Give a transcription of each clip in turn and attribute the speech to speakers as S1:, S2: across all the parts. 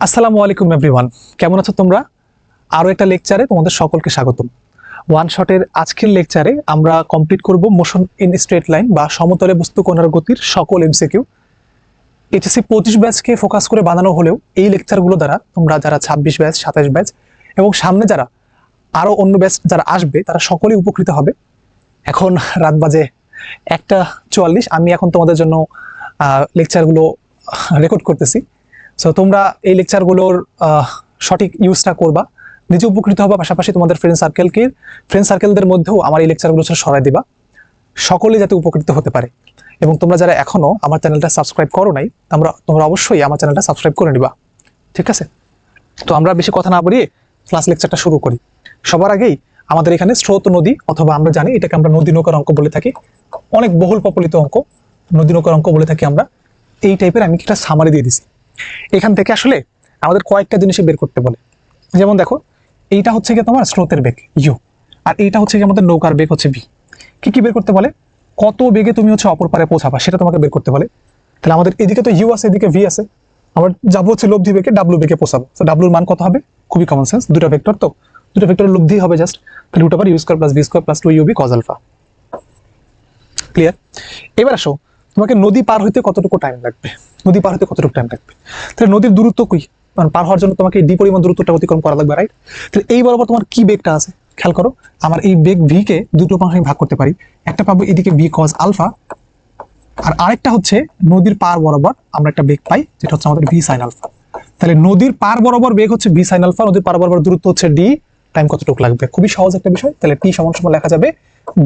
S1: আসসালামু আলাইকুম এভরিওয়ান, কেমন আছো তোমরা? আরও একটা লেকচারে তোমাদের সকলকে স্বাগতম। ওয়ান শটের আজকের লেকচারে আমরা কমপ্লিট করব মোশন ইন স্ট্রেট লাইন বা সমতলে বস্তু কণার গতির সকল এমসিকিউ। এইচএসসি 25 ব্যাচকে ফোকাস করে বানানো হলেও এই লেকচারগুলো দ্বারা তোমরা যারা 26 ব্যাচ, 27 ব্যাচ এবং সামনে যারা আরও অন্য ব্যাচ যারা আসবে তারা সকলেই উপকৃত হবে। এখন রাত বাজে 1:44, আমি এখন তোমাদের জন্য লেকচারগুলো রেকর্ড করতেছি। সো তোমরা এই লেকচারগুলোর সঠিক ইউজটা করবা, নিজে উপকৃত হবা, পাশাপাশি তোমাদের ফ্রেন্ড সার্কেলদের মধ্যেও আমার এই লেকচারগুলো সরাই দিবা, সকলে যাতে উপকৃত হতে পারে। এবং তোমরা যারা এখনো আমার চ্যানেলটা সাবস্ক্রাইব করো নাই, তোমরা অবশ্যই আমার চ্যানেলটা সাবস্ক্রাইব করে নিবা, ঠিক আছে? তো আমরা বেশি কথা না বাড়িয়ে ক্লাস লেকচারটা শুরু করি। সবার আগেই আমাদের এখানে স্রোত নদী, অথবা আমরা জানি এটাকে আমরা নদী নৌকার অঙ্ক বলে থাকি, অনেক বহুল প্রচলিত অঙ্ক, নদী নৌকার অঙ্ক বলে থাকি আমরা। এই টাইপের আমি একটা সামারি দিয়ে দিছি। এখান থেকে আসলে আমাদের কয়েকটা জিনিস বের করতে বলে। যেমন দেখো, এইটা হচ্ছে গিয়ে তোমার স্রোতের বেগ ইউ, আর এইটা হচ্ছে গিয়ে আমাদের নৌকার বেগ হচ্ছে ভি। কি বের করতে বলে? কত বেগে তুমি হচ্ছে অপর পারে পৌঁছাবা সেটা তোমাকে বের করতে বলে। তাহলে আমাদের এদিকে তো ইউ আছে, এদিকে ভি আছে, আমরা যাবো হচ্ছে লব্ধি বেগে, ডাব্লু বেগে পৌঁছাবো। তো ডাব্লুর মান কত হবে? খুবই কমন সেন্স, দুটো ভেক্টর, তো দুটো ভেক্টরের লব্ধি হবে জাস্ট তাহলে root over u square plus v square plus 2 cos alpha. Clear? এবার আসো, তোমাকে নদী পার হইতে কতটুকু টাইম লাগবে? তাহলে নদীর দূরত্ব কি, মানে পার হওয়ার জন্য তোমাকে ডি পরিমাণ দূরত্বটা অতিক্রম করা লাগবে, রাইট? তাহলে এই বরাবর তোমার কি বেগটা আছে খেয়াল করো। আমার এই বেগ ভি কে দুটো অংশে ভাগ করতে পারি, একটা পাবো এদিকে ভি কজ আলফা, আর আরেকটা হচ্ছে নদীর পার বরাবর আমরা একটা বেগ পাই যেটা হচ্ছে আমাদের ভি সাইন আলফা। তাহলে নদীর পার বরাবর বেগ হচ্ছে ভি সাইন আলফা, নদীর পার বরাবর দূরত্ব হচ্ছে ডি, টাইম কতটুকু লাগবে? খুবই সহজ একটা বিষয়। তাহলে টি সমান সমান লেখা যাবে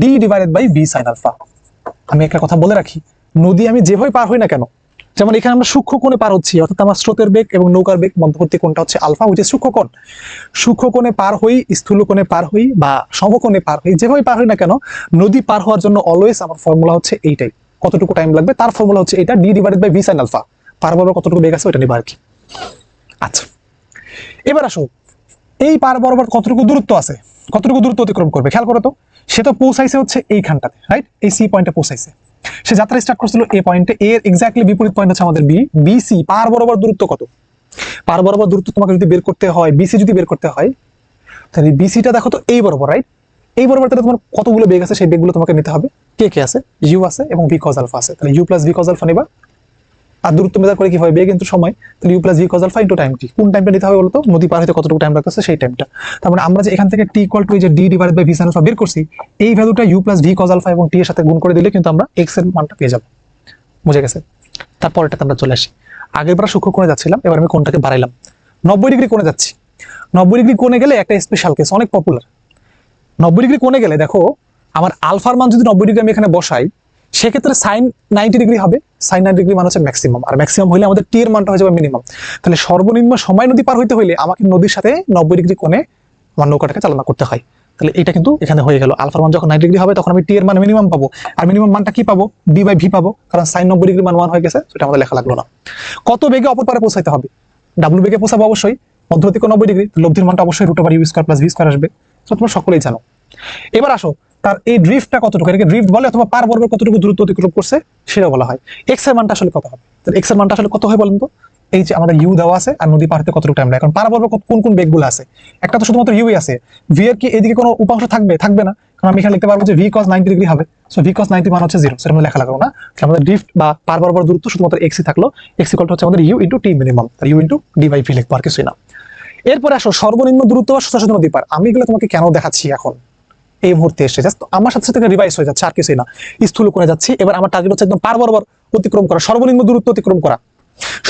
S1: d divided by V sine alpha. আমি একটা কথা বলে রাখি, নদী আমি যেভাবে পার হই না কেন, যেমন এখানে আমরা সূক্ষ্ম কোণে পার হচ্ছি, অর্থাৎ আমার স্রোতের বেগ এবং নৌকার বেগ মধ্যবর্তী কোণটা হচ্ছে আলফা, হচ্ছে সূক্ষ্ম কোণে পার হই, স্থূল কোণে পার হই বা সমকোণে পার হই, যেভাবে পার হই না কেন, নদী পার হওয়ার জন্য অলওয়েজ আমার ফর্মুলা হচ্ছে এইটাই। কতটুকু টাইম লাগবে তার ফর্মুলা হচ্ছে এটা, D divided by V sine alpha. Per বরাবর কতটুকু বেগ আছে ওটা নিবা আর কি। আচ্ছা, এবার আসো, এই পার বরাবর কতটুকু দূরত্ব আছে, কতটুকু দূরত্ব অতিক্রম করবে খেয়াল করো তো। সে তো পৌঁছাইছে হচ্ছে এইখানটাতে, রাইট? এই সি পয়েন্টে পৌঁছাইছে। সে যাত্রা স্টার্ট করছিল এ পয়েন্টে, এর এক্স্যাক্টলি বিপরীত পয়েন্ট হচ্ছে আমাদের বি। বিসি পার বরাবর দূরত্ব কত? পার বরাবর দূরত্ব তোমাকে যদি বের করতে হয়, বিসি যদি বের করতে হয়, তাহলে বিসিটা দেখো তো এই বরাবর, রাইট? এই বরাবর তাহলে তোমার কতগুলো বেগ আছে সেই বেগগুলো তোমাকে নিতে হবে। কে আছে? ইউ আছে এবং ভি কজ আলফা আছে। তাহলে you plus V cos alpha নিবা। আর দূরত্ব মেজার করে কি হয়? বেগ ইনটু সময়। তাহলে you plus V cos alpha into time T. কোন টাইমটা নিতে হবে বলতো? নদী পার হতে কতটুকু টাইম লাগতেছে সেই টাইমটা। তার মানে আমরা যে এখান থেকে টি ইকুয়াল টু এই যে d divided by V sine alpha বের করছি, এই ভ্যালুটা u plus V cos alpha এবং টি এর সাথে গুণ করে দিলে কিন্তু আমরা এক্স এর মানটা পেয়ে যাবো। বুঝে গেছে? তারপরেটাতে আমরা চলে আসি। আগের বার সূক্ষ্ম কোণে যাচ্ছিলাম, এবার আমি কোণটাকে বাড়াইলাম, 90 ডিগ্রি কোণে যাচ্ছি। 90 ডিগ্রি কোণে গেলে একটা স্পেশাল কেস, অনেক পপুলার। 90 ডিগ্রি কোণে গেলে দেখো, আমার আলফার মান যদি 90 ডিগ্রি আমি এখানে বসাই, সেক্ষেত্রে সাইন 90 ডিগ্রি হবে। সাইন 90 ডিগ্রি মান হচ্ছে ম্যাক্সিমাম, আর ম্যাক্সিমাম হলে আমাদের টি এর মানটা হয়ে যাবে মিনিমাম। তাহলে সর্বনিম্ন সময় নদী পার হইতে হইলে আমাকে নদীর সাথে 90 ডিগ্রি কোণে আমার নৌকাটাকে চালনা করতে হয়। তাহলে এটা কিন্তু এখানে হয়ে গেল। আলফার মান যখন 90 ডিগ্রি হবে তখন আমি টি এর মান মিনিমাম পাবো, আর মিনিমাম মানটা কি পাবো? ডি বাই ভি পাবো, কারণ সাইন 90 ডিগ্রি মান 1 হয়ে গেছে, সেটা আমাদের লেখা লাগলো না। কত বেগে অপর পারে পৌঁছাইতে হবে? ডাব্লু বেগে পৌঁছাবো অবশ্যই, মধ্যবর্তী কোণ 90 ডিগ্রি, লব্ধির মানটা অবশ্যই root over u square plus v square আসবে। তো তোমরা সকলেই জানো। এবার আসো, তার এই ড্রিফটটা কতটুকু, এটাকে ড্রিফট বলে, অথবা পার বরাবর কতটুকু দূরত্ব অতিক্রম করছে সেটা বলা হয়। এক্স এর মানটা আসলে কত হবে? তাহলে এক্স এর মানটা আসলে কত হয় বলেন তো? এই যে আমাদের ইউ দেওয়া আছে আর নদী পার হতে কতটুকু টাইম লাগে, কারণ পার বরাবর কোন কোন বেগগুলো আছে, একটা তো শুধুমাত্র ইউই আছে। ভি এর কি এদিকে কোনো উপাংশ থাকবে? থাকবে না, কারণ আমি এখানে লিখতে পারবো যে ভি কস 90 ডিগ্রি হবে। সো ভি কস 90 মান হচ্ছে 0, সেটা লেখা লাগলো না। আমাদের ড্রিফট বা পার বরাবর দূরত্ব শুধুমাত্র এক্সই থাকলো, এক্স ইকুয়াল টু হচ্ছে আমাদের u into t minimum, u into d by v লিখবো, আর কিছুই না। এরপরে আসো সর্বনিম্ন দূরত্ব বা সোজা নদী পার। আমি এগুলো তোমাকে কেন দেখাচ্ছি এখন এই মুহূর্তে এসে, জাস্ট আমার সাথে সাথে রিভাইজ হয়ে যাচ্ছে, আর কিছুই না। স্থূল কোণে যাচ্ছি, এবার আমার টার্গেট হচ্ছে একদম পার বরাবর অতিক্রম করা, সর্বনিম্ন দূরত্ব অতিক্রম করা।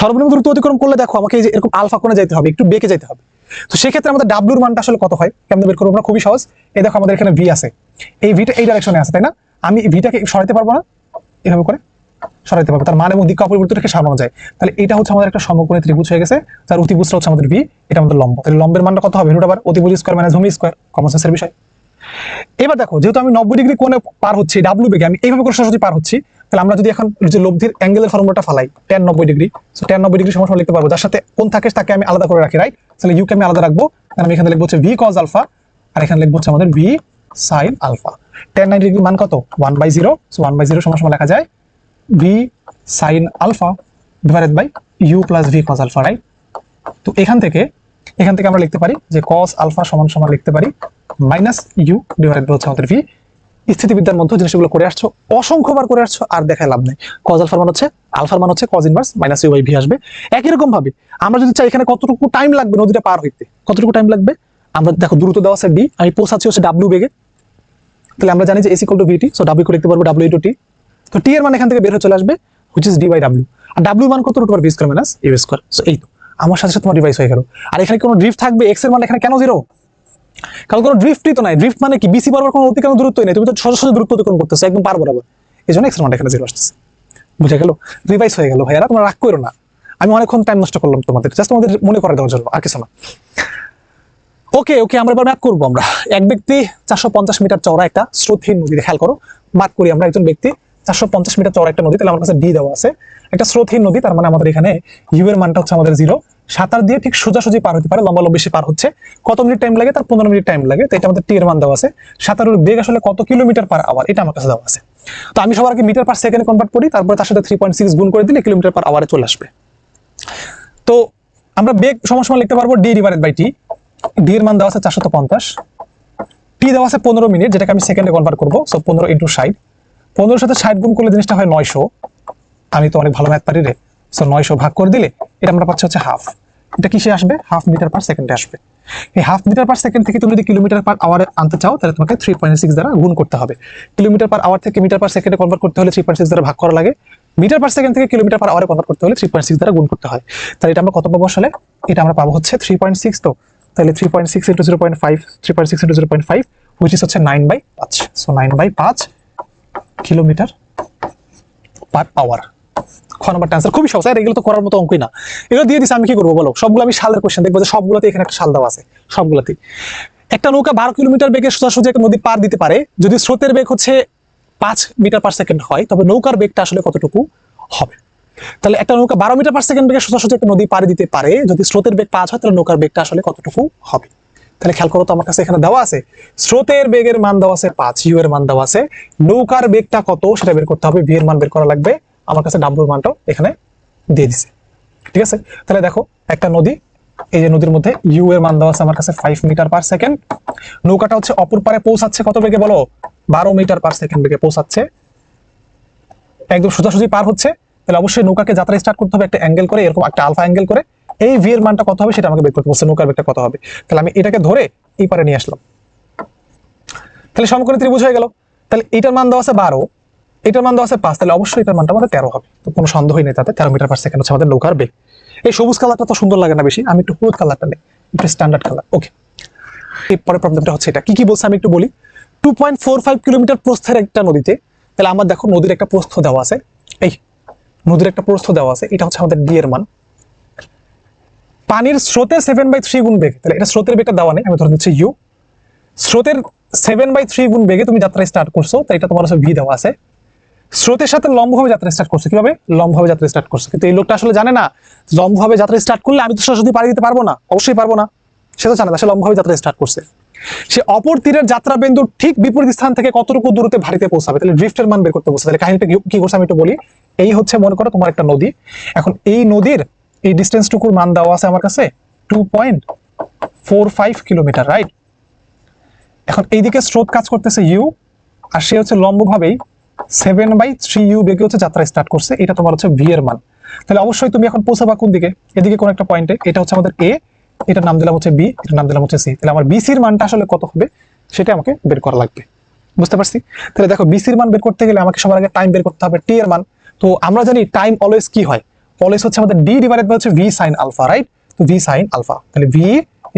S1: সর্বনিম্ন দূরত্ব অতিক্রম করলে দেখো আমাকে এই যে এরকম আলফা কোণে যেতে হবে, একটু বেঁকে যেতে হবে। তো সেক্ষেত্রে আমাদের ডাব্লুর মানটা আসলে কত হয় কেমন বের করবো আমরা? খুবই সহজ। এই দেখো আমাদের এখানে ভি আছে, এই ভিটা এই ডাইরেকশনে আছে, তাই না? আমি ভিটাকে সরাইতে পারবো না? এভাবে করে সরাইতে পারবো, তার মান এবং দিক অপরিবর্তিত রেখে সারানো যায়। তাহলে এটা হচ্ছে আমাদের একটা সমকোণী ত্রিভুজ হয়ে গেছে, তার অতিভুজটা হচ্ছে আমাদের ভি, এটা আমাদের লম্ব। তাহলে লম্বের মানটা কত হবে? রুট ওভার অতিভুজ স্কয়ার মাইনাস ভূমি স্কয়ার, কমন সেন্সের বিষয়। এবার দেখো, যেহেতু আমি 90 ডিগ্রি কোণে পার হচ্ছি ডাব্লু বেগে, আমি এইভাবে করে সরাসরি পার হচ্ছি, তাহলে আমরা যদি এখন যে লব্ধির অ্যাঙ্গেলের ফর্মুলাটা ফালাই tan 90 degree, so tan 90 degree সমান লিখতে পারবো, যার সাথে কোণ থাকে তাকে আমি আলাদা করে রাখি, রাইট? তাহলে ইউ কে আমি আলাদা রাখবো, আর আমি এখানে লিখবো হচ্ছে ভি কজ আলফা, আর এখানে লিখবো হচ্ছে আমাদের v sine alpha. tan 90 degree মান কত? 1/0, সো 1/0 সমান লেখা যায় v sine alpha divided by u plus V cos alpha, right? তো এখান থেকে আমরা লিখতে পারি যে cos আলফা সমান সমান লিখতে পারি মাইনাস ইউ ডিভাইডেড বাই হচ্ছে আমাদের ভি। স্থিতিবিদ্যার মধ্যে জিনিসগুলো করে আসছো, অসংখ্যবার করে আসছো, আর দেখায় লাভ নেই। cos আলফার মান হচ্ছে cos inverse minus u by v আসবে। একই রকম ভাবে আমরা যদি চাই এখানে কতটুকু টাইম লাগবে নদীটা পার হইতে, কতটুকু টাইম লাগবে, আমরা দেখো দূরত্ব দেওয়া আছে ডি, আমি পৌঁছাচ্ছি হচ্ছে ডাব্লিউ বেগে, তাহলে আমরা জানি যে s equal to v t, so ডাব্লিউ লিখতে পারবো ডাব্লিউ ইনটু টি। তো টি এর মান এখান থেকে বের হয়ে চলে আসবে হুইচ ইজ ডি বাই ডাব্লিউ, আর ডাব্লিউ মান কত root over v square minus u square. So এই তো আমার সাথে সাথে তোমার রিভাইজ হয়ে গেল। আর এখানে কোনো ড্রিফট থাকবে, এক্স এর মান এখানে কেন জিরো, কারণ কোনো ড্রিফটই তো নাই। ড্রিফট মানে কি, বিসি বরাবর কোনো অতিক্রম দূরত্বই নেই, তুমি তো সোজা সোজা দূরত্ব অতিক্রম করতেছো একদম পার বরাবর, এই জন্য এক্স এর মান এখানে জিরো আসতেছে। বুঝা গেল, রিভাইজ হয়ে গেল ভাইয়ারা, তোমরা রাগ করো না, আমি অনেকক্ষণ টাইম নষ্ট করলাম তোমাদের, জাস্ট তোমাদের মনে করে দেওয়ার জন্য, আর কিছু না। ওকে ওকে, আমরা এবার ম্যাপ করবো। আমরা এক ব্যক্তি 450 মিটার চওড়া একটা স্রোতহীন নদীতে, খেয়াল করো মার্ক করি আমরা, একজন ব্যক্তি 450 মিটার চওড়া একটা নদী, তাহলে আমার কাছে ডি দেওয়া আছে, একটা স্রোতহীন নদী, তার মানে আমাদের এখানে ইউ এর মানটা হচ্ছে আমাদের জিরো। সাঁতার দিয়ে ঠিক সোজাসুজি পার হতে পারে, লম্বালম্বি পার হচ্ছে, কত মিনিট টাইম লাগে, তার 15 মিনিট টাইম লাগে। তো এটা আমাদের টি এর মান দেওয়া আছে। সাঁতারের বেগ আসলে কত কিলোমিটার পার আওয়ার, এটা আমার কাছে দেওয়া আছে। তো আমি সবার আগে মিটার পার সেকেন্ডে কনভার্ট করি, তারপরে তার সাথে 3.6 গুণ করে দিলে কিলোমিটার পার আওয়ারে চলে আসবে। তো আমরা বেগ সমান লিখতে পারবো d divided by t. D এর মান দেওয়া আছে 450, টি দেওয়া আছে 15 মিনিট, যেটাকে আমি সেকেন্ডে কনভার্ট করবো। সো 15 ইন্টু 60, 15 সাথে 60 গুণ করলে জিনিসটা হয় 900। আমি তো অনেক ভালো ম্যাথ পারি রে। সো 900 ভাগ করে দিলে এটা আমরা পাচ্ছি হচ্ছে হাফ। এটা কিসে আসবে, হাফ মিটার পার সেকেন্ডে আসবে। এই হাফ মিটার পার সেকেন্ড থেকে তুমি যদি কিলোমিটার পার আওয়ারে আনতে চাও, তাহলে তোমাকে 3.6 দ্বারা গুণ করতে হবে। কিলোমিটার পার আওয়ার থেকে মিটার পার সেকেন্ডে কনভার্ট করতে হলে 3.6 দ্বারা ভাগ করা লাগে। মিটার পার সেকেন্ড থেকে কিলোমিটার পার আওয়ারে কনভার্ট করতে হলে 3.6 দ্বারা গুণ করতে হয়। তাহলে এটা আমরা কত পাবো আসলে, এটা আমরা পাবো হচ্ছে 3.6। তো তাহলে 3.6 ইন্টু 0.5, 3.6 ইন্টু 0.5 হুইচ ইজ হচ্ছে 9/5। So 9/5 kilometre per hour. খ নাম্বার আনসার খুবই সহজ, আর এগুলো তো করার মতো অঙ্কই না। এগুলো দিয়ে দিচ্ছি, আমি কি করবো বলো, সবগুলো আমি সালের কোশ্চেন দেখবো, যে সবগুলোতে এখানে একটা সাল দেওয়া আছে, সবগুলোতে। একটা নৌকা 12 কিলোমিটার বেগে সোজাসুজি একটা নদী পার দিতে পারে যদি স্রোতের বেগ হচ্ছে 5 মিটার পার সেকেন্ড হয়, তবে নৌকার বেগটা আসলে কতটুকু হবে। তাহলে একটা নৌকা 12 মিটার পার সেকেন্ড বেগে সোজাসুজি একটা নদী পার দিতে পারে, যদি স্রোতের বেগ 5 হয়, তাহলে নৌকার বেগটা আসলে কতটুকু হবে। তাহলে খেয়াল করো তো, আমার কাছে এখানে দেওয়া আছে স্রোতের বেগের মান দেওয়া আছে 5, ইউ এর মান দেওয়া আছে, নৌকার বেগটা কত সেটা বের করতে হবে, ভি এর মান বের করা লাগবে। আমার কাছে ডাব্লুর মানটাও এখানে দিয়ে দিছে, ঠিক আছে। তাহলে দেখো একটা নদী, এই যে নদীর মধ্যে ইউ এর মান দেওয়া আছে আমার কাছে 5 মিটার পার সেকেন্ড, নৌকাটা হচ্ছে অপর পারে পৌঁছাচ্ছে কত বেগে বলো, 12 মিটার পার সেকেন্ড বেগে পৌঁছাচ্ছে, একদম সোজাসুজি পার হচ্ছে। তাহলে অবশ্যই নৌকাকে যাত্রা স্টার্ট করতে হবে একটা অ্যাঙ্গেল করে, এরকম একটা আলফা অ্যাঙ্গেল করে। এই ভি এর মানটা কত হবে সেটা আমাকে বের করতে বলছে, নৌকার বেগটা কত হবে। তাহলে আমি এটাকে ধরে এই পারে নিয়ে আসলাম, তাহলে সমকোণী ত্রিভুজ হয়ে গেল। তাহলে এটার মান দেওয়া আছে 12, এটার মান দেওয়া আছে 5, তাহলে অবশ্যই এটার মানটা আমাদের 13 হবে। তো কোনো সন্দেহই নেই তাতে, 13 মিটার পার সেকেন্ড হচ্ছে আমাদের নৌকার বেগ। এই সবুজ কালারটা তো সুন্দর লাগে না বেশি, আমি একটু হলুদ কালারটা নেই, একটু স্ট্যান্ডার্ড কালার। ওকে, এরপরে প্রবলেমটা হচ্ছে এটা, কি বলছে আমি একটু বলি। 2.45 কিলোমিটার প্রস্থের একটা নদীতে, তাহলে আমার দেখো নদীর একটা প্রস্থ দেওয়া আছে, এই নদীর একটা প্রস্থ দেওয়া আছে, এটা হচ্ছে আমাদের ডি এর মান। পানির স্রোতের 7/3 গুণ বেগ, তাহলে এটা স্রোতের বেগটা দেওয়া নেই, আমি ধরে দিচ্ছি ইউ। স্রোতের 7/3 গুণ বেগে তুমি যাত্রা স্টার্ট করছো, তাই এটা তোমার হচ্ছে ভি দেওয়া আছে। স্রোতের সাথে লম্বভাবে যাত্রা স্টার্ট করছে, কিভাবে লম্বভাবে যাত্রা স্টার্ট করছে, কিন্তু এই লোকটা আসলে জানে না লম্বভাবে যাত্রা স্টার্ট করলে আমি তো সরাসরি পাড়ি দিতে পারবো না, অবশ্যই পারবো না, সে তো জানে না, সে লম্বভাবে যাত্রা স্টার্ট করছে। সে অপর তীরের যাত্রা বিন্দুর ঠিক বিপরীত স্থান থেকে কতটুকু দূরত্বে ভারীতে পৌঁছাবে, তাহলে ড্রিফটের মান বের করতে বলছে। তাহলে কাহিনীটা কি করছে আমি একটু বলি। এই হচ্ছে মনে করো তোমার একটা নদী, এখন এই নদীর এই ডিস্টেন্সটুকুর মান দেওয়া আছে আমার কাছে 2.45 কিলোমিটার, রাইট। এখন এইদিকে স্রোত কাজ করতেছে ইউ, আর সে হচ্ছে লম্বভাবেই 7/3 ইউ বেগে হচ্ছে যাত্রা স্টার্ট করছে, এটা তোমার হচ্ছে ভি এর মান। তাহলে অবশ্যই তুমি এখন পৌঁছাবা কোন দিকে, এদিকে কোন একটা পয়েন্টে, এটা হচ্ছে আমাদের এ, এটার নাম দিলাম হচ্ছে বি, এটার নাম দিলাম হচ্ছে সি। তাহলে আমার বিসির মানটা আসলে কত হবে সেটা আমাকে বের করা লাগবে, বুঝতে পারছি। তাহলে দেখো বিসির মান বের করতে গেলে আমাকে সবার আগে টাইম বের করতে হবে, টি এর মান। তো আমরা জানি টাইম অলওয়েজ কি হয়, অলওয়েজ হচ্ছে আমাদের ডি ডিভাইডেড বাই হচ্ছে ভি সাইন আলফা, রাইট। তো ভি সাইন আলফা, তাহলে ভি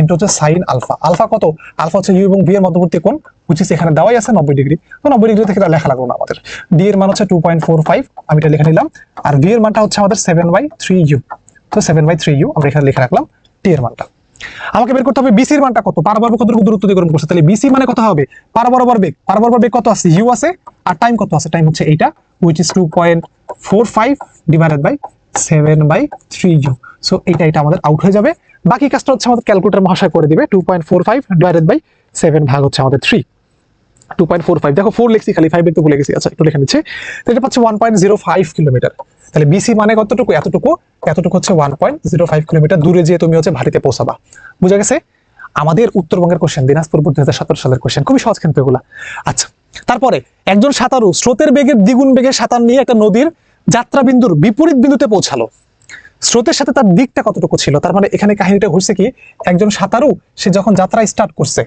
S1: ইন্টু হচ্ছে সাইন আলফা। আলফা কত, আলফা হচ্ছে ইউ এবং ভি এর মধ্যবর্তী কোণ, হুইচ ইজ এখানে দেওয়াই আছে 90 ডিগ্রি। তো 90 ডিগ্রি থেকে লেখা লাগলো না আমাদের। ডি এর মান হচ্ছে 2.45, আমি এটা লিখে নিলাম। আর ভি এর মানটা হচ্ছে আমাদের 7/3 ইউ, তো 7/3 ইউ আমরা এখানে লিখে রাখলাম। টি এর মানটা আমাকে বের করতে হবে, বিসির মানটা কত, পার বরাবর কতটুকু দূরত্ব অতিক্রম করছে। তাহলে বিসি মানে কত হবে, পার বরাবর বেগ কত আছে, ইউ আছে, আর টাইম কত আছে, টাইম হচ্ছে এইটা, which is 2.45 divided by 7/3 u. So এটা আমাদের আউট হয়ে যাবে। বাকি কাজটা হচ্ছে আমাদের ক্যালকুলেটর মহাশয় করে দিবে, 2.45 ডিভাইডেড বাই 7 ভাগ হচ্ছে আমাদের 3। 2.45, দেখো 4 লিখছি খালি, 5 লিখতে ভুলে গেছি, আচ্ছা একটু লিখে নিচ্ছি। তো এটা পাচ্ছে 1.05 কিলোমিটার। তাহলে বিসি মানে কতটুকু? এতটুকু। এতটুকু হচ্ছে 1.05 কিলোমিটার দূরে যেয়ে তুমি হচ্ছে ভারতে পৌঁছাবা। বুঝা গেছে? আমাদের উত্তরবঙ্গের কোশ্চেন, দিনাজপুর 2017 সালের কোশ্চেন, খুবই সহজ কিন্তু এগুলা। আচ্ছা, তারপরে একজন সাঁতারু স্রোতের বেগের দ্বিগুণ বেগে সাঁতার নিয়ে একটা নদীর যাত্রা বিন্দুর বিপরীত বিন্দুতে পৌঁছালো। স্রোতের সাথে তার দিকটা কতটুকু ছিল? তার মানে এখানে কাহিনীটা ঘুরছে কি, একজন সাঁতারু সে যখন যাত্রা স্টার্ট করছে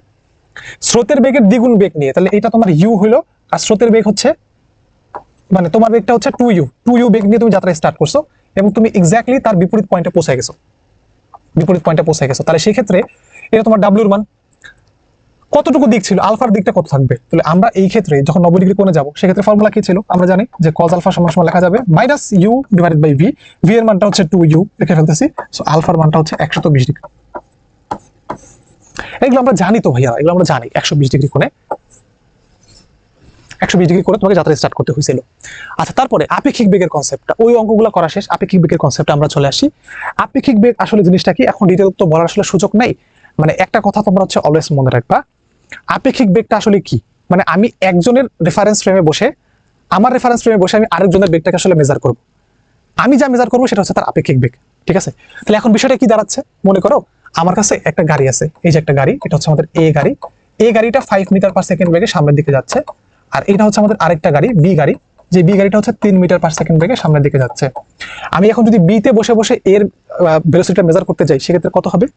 S1: স্রোতের বেগের দ্বিগুণ বেগ নিয়ে, তাহলে এটা তোমার ইউ হইলো, আর স্রোতের বেগ হচ্ছে মানে তোমার বেগটা হচ্ছে 2u বেগ নিয়ে তুমি যাত্রা স্টার্ট করছো এবং তুমি এক্স্যাক্টলি তার বিপরীত পয়েন্টে পৌঁছে গেছো, তাহলে সেই ক্ষেত্রে এটা তোমার ডাব্লিউর মান কতটুকু দিক ছিল, আলফার দিকটা কত থাকবে? তাহলে আমরা এই ক্ষেত্রে যখন 90 ডিগ্রি কোণে যাব সেক্ষেত্রে ফর্মুলা কি ছিল? আমরা জানি যে cos আলফা সমান সমান লেখা যাবে minus u divided by v. V এর মানটা হচ্ছে 2u লিখে ফেলতেছি, সো আলফার মানটা হচ্ছে 120 ডিগ্রি। এগুলো আমরা জানি তো ভাইয়া, এগুলো আমরা জানি 120 ডিগ্রি কোণে, 120 ডিগ্রি করে তোমাকে যাত্রা স্টার্ট করতে হয়েছিল। আচ্ছা, তারপরে আপেক্ষিক বেগের কনসেপ্টটা, ওই অঙ্কগুলো করা শেষ, আপেক্ষিক বেগের কনসেপ্টে আমরা চলে আসি। আপেক্ষিক বেগ আসলে জিনিসটা কি, এখন ডিটেইল তো বলার আসলে সুযোগ নাই, মানে একটা কথা তোমরা হচ্ছে অলওয়েজ মনে রাখবা, আপেক্ষিক বেগটা আসলে কি, মানে আমি একজনের রেফারেন্স ফ্রেমে বসে, আমার রেফারেন্স ফ্রেমে বসে আমি আরেকজনের বেগটাকে আসলে মেজার করব, আমি যা মেজার করবো সেটা হচ্ছে তার আপেক্ষিক বেগ। ঠিক আছে? তাহলে এখন বিষয়টা কি দাঁড়াচ্ছে, মনে করো আমার কাছে একটা গাড়ি আছে, এই যে একটা গাড়ি, এটা হচ্ছে আমাদের এ গাড়ি, এই গাড়িটা 5 মিটার পার সেকেন্ড বেগে সামনের দিকে যাচ্ছে, আর এটা হচ্ছে আমাদের আরেকটা গাড়ি বি গাড়ি, যে বি গাড়িটা হচ্ছে 3 মিটার পার সেকেন্ড বেগে সামনের দিকে যাচ্ছে। আমি এখন যদি বি তে বসে বসে এর ভেলোসিটিটা মেজার করতে যাই সেক্ষেত্রে কত হবে?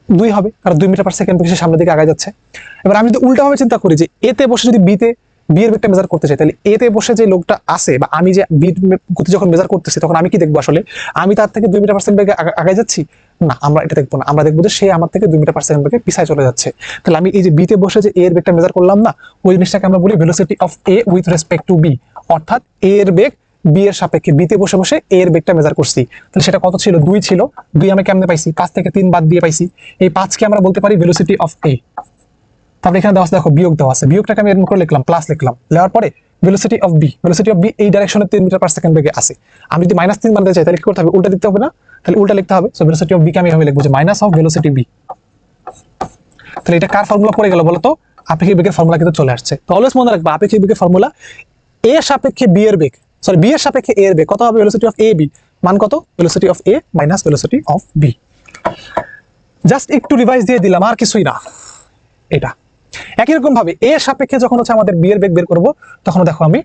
S1: 2 হবে, কারণ 2 মিটার পার সেকেন্ড বেগে সামনের দিকে আগে যাচ্ছে। এবার আমি যদি উল্টাভাবে চিন্তা করি যে এতে বসে যদি বি এর বেগটা মেজার করতে চাই, তাহলে এতে বসে যে লোকটা আছে বা আমি যে বি গতি যখন মেজার করতেছি তখন আমি কি দেখবো, আসলে আমি তার থেকে 2 মিটার পার সেকেন্ড বেগে আগে যাচ্ছি না, আমরা এটা দেখবো না, আমরা দেখবো যে সে আমার থেকে 2 মিটার পার সেকেন্ড বেগে পিছায় চলে যাচ্ছে। তাহলে আমি এই যে বি তে বসে যে এর বেগটা মেজার করলাম না, ওই জিনিসটাকে আমরা বলি velocity of A with respect to B, অর্থাৎ এ এর বেগ বি এর সাপেক্ষে বি তে বসে বসে এ এর বেগটা মেজার করছি। তাহলে সেটা কত ছিল? 2 ছিল। 2 আমি কেমনে পাইছি? 5 থেকে 3 বাদ দিয়ে পাইছি। এই 5 কে আমরা বলতে পারি ভেলোসিটি অফ এ। তারপরে এখানে দেওয়া আছে, দেখো বিয়োগ দেওয়া আছে, বিয়োগটাকে আমি এরকম করে লিখলাম, প্লাস লিখলাম, লেওয়ার পরে ভেলোসিটি অফ বি, এই ডাইরেকশনে 3 মিটার পার সেকেন্ড বেগে আছে। আমি যদি -3 বানাতে চাই তাহলে কি করতে হবে? উল্টা দিতে হবে না? তাহলে উল্টা লিখতে হবে। সো ভেলোসিটি অফ বি কে আমি এভাবে লিখবো যে মাইনাস অফ ভেলোসিটি বি। তাহলে এটা কার ফর্মুলা পড়ে গেল বলো তো? আপেক্ষিক বেগের ফর্মুলা কিন্তু চলে আসছে। তো অলওয়েজ মনে রাখবা আপেক্ষিক বেগের ফর্মুলা, এ সাপেক্ষে বি এর বেগ, সরি বি এর সাপেক্ষে এ এর বেগ কত হবে? ভেলোসিটি অফ এ বি মান কত? Velocity of A minus velocity of B. Just একটু রিভাইজ দিয়ে দিলাম, আর কিছুই না। এটা একই রকম ভাবে এ সাপেক্ষে যখন হচ্ছে আমাদের বি এর বেগ বের করব, তখন দেখো আমি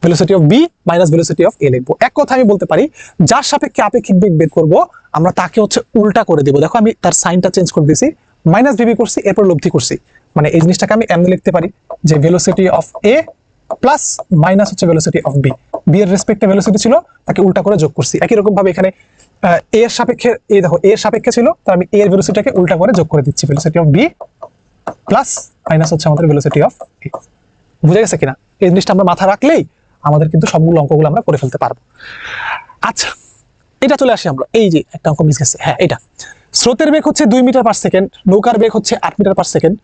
S1: velocity of B minus velocity of A লিখবো। এক কথা আমি বলতে পারি, যার সাপেক্ষে আপেক্ষিক বেগ বের করব আমরা তাকে হচ্ছে উল্টা করে দেবো। দেখো আমি তার সাইনটা চেঞ্জ করে দিয়েছি, মাইনাস ভিবি করছি, এরপর লব্ধি করছি, মানে এই জিনিসটাকে আমি এমনি লিখতে পারি যে velocity of A plus minus হচ্ছে ভেলোসিটি অফ বি। বি এর রেসপেক্টে ভেলোসিটি ছিল, তাকে উল্টা করে যোগ করছি। একই রকম ভাবে এখানে এ এর সাপেক্ষে, এই দেখো এ এর সাপেক্ষে ছিল, তার আমি এ এর ভেলোসিটিটাকে উল্টা করে যোগ করে দিচ্ছি, velocity of B plus minus হচ্ছে আমাদের ভেলোসিটি অফ এ। বুঝা গেছে কিনা? এই জিনিসটা আমরা মাথা রাখলেই আমাদের কিন্তু সবগুলো অঙ্কগুলো আমরা করে ফেলতে পারবো। আচ্ছা, এটা চলে আসি আমরা, এই যে একটা অঙ্ক মিস গেছে, হ্যাঁ এটা স্রোতের বেগ হচ্ছে 2 মিটার পার সেকেন্ড, নৌকার বেগ হচ্ছে 8 মিটার পার সেকেন্ড।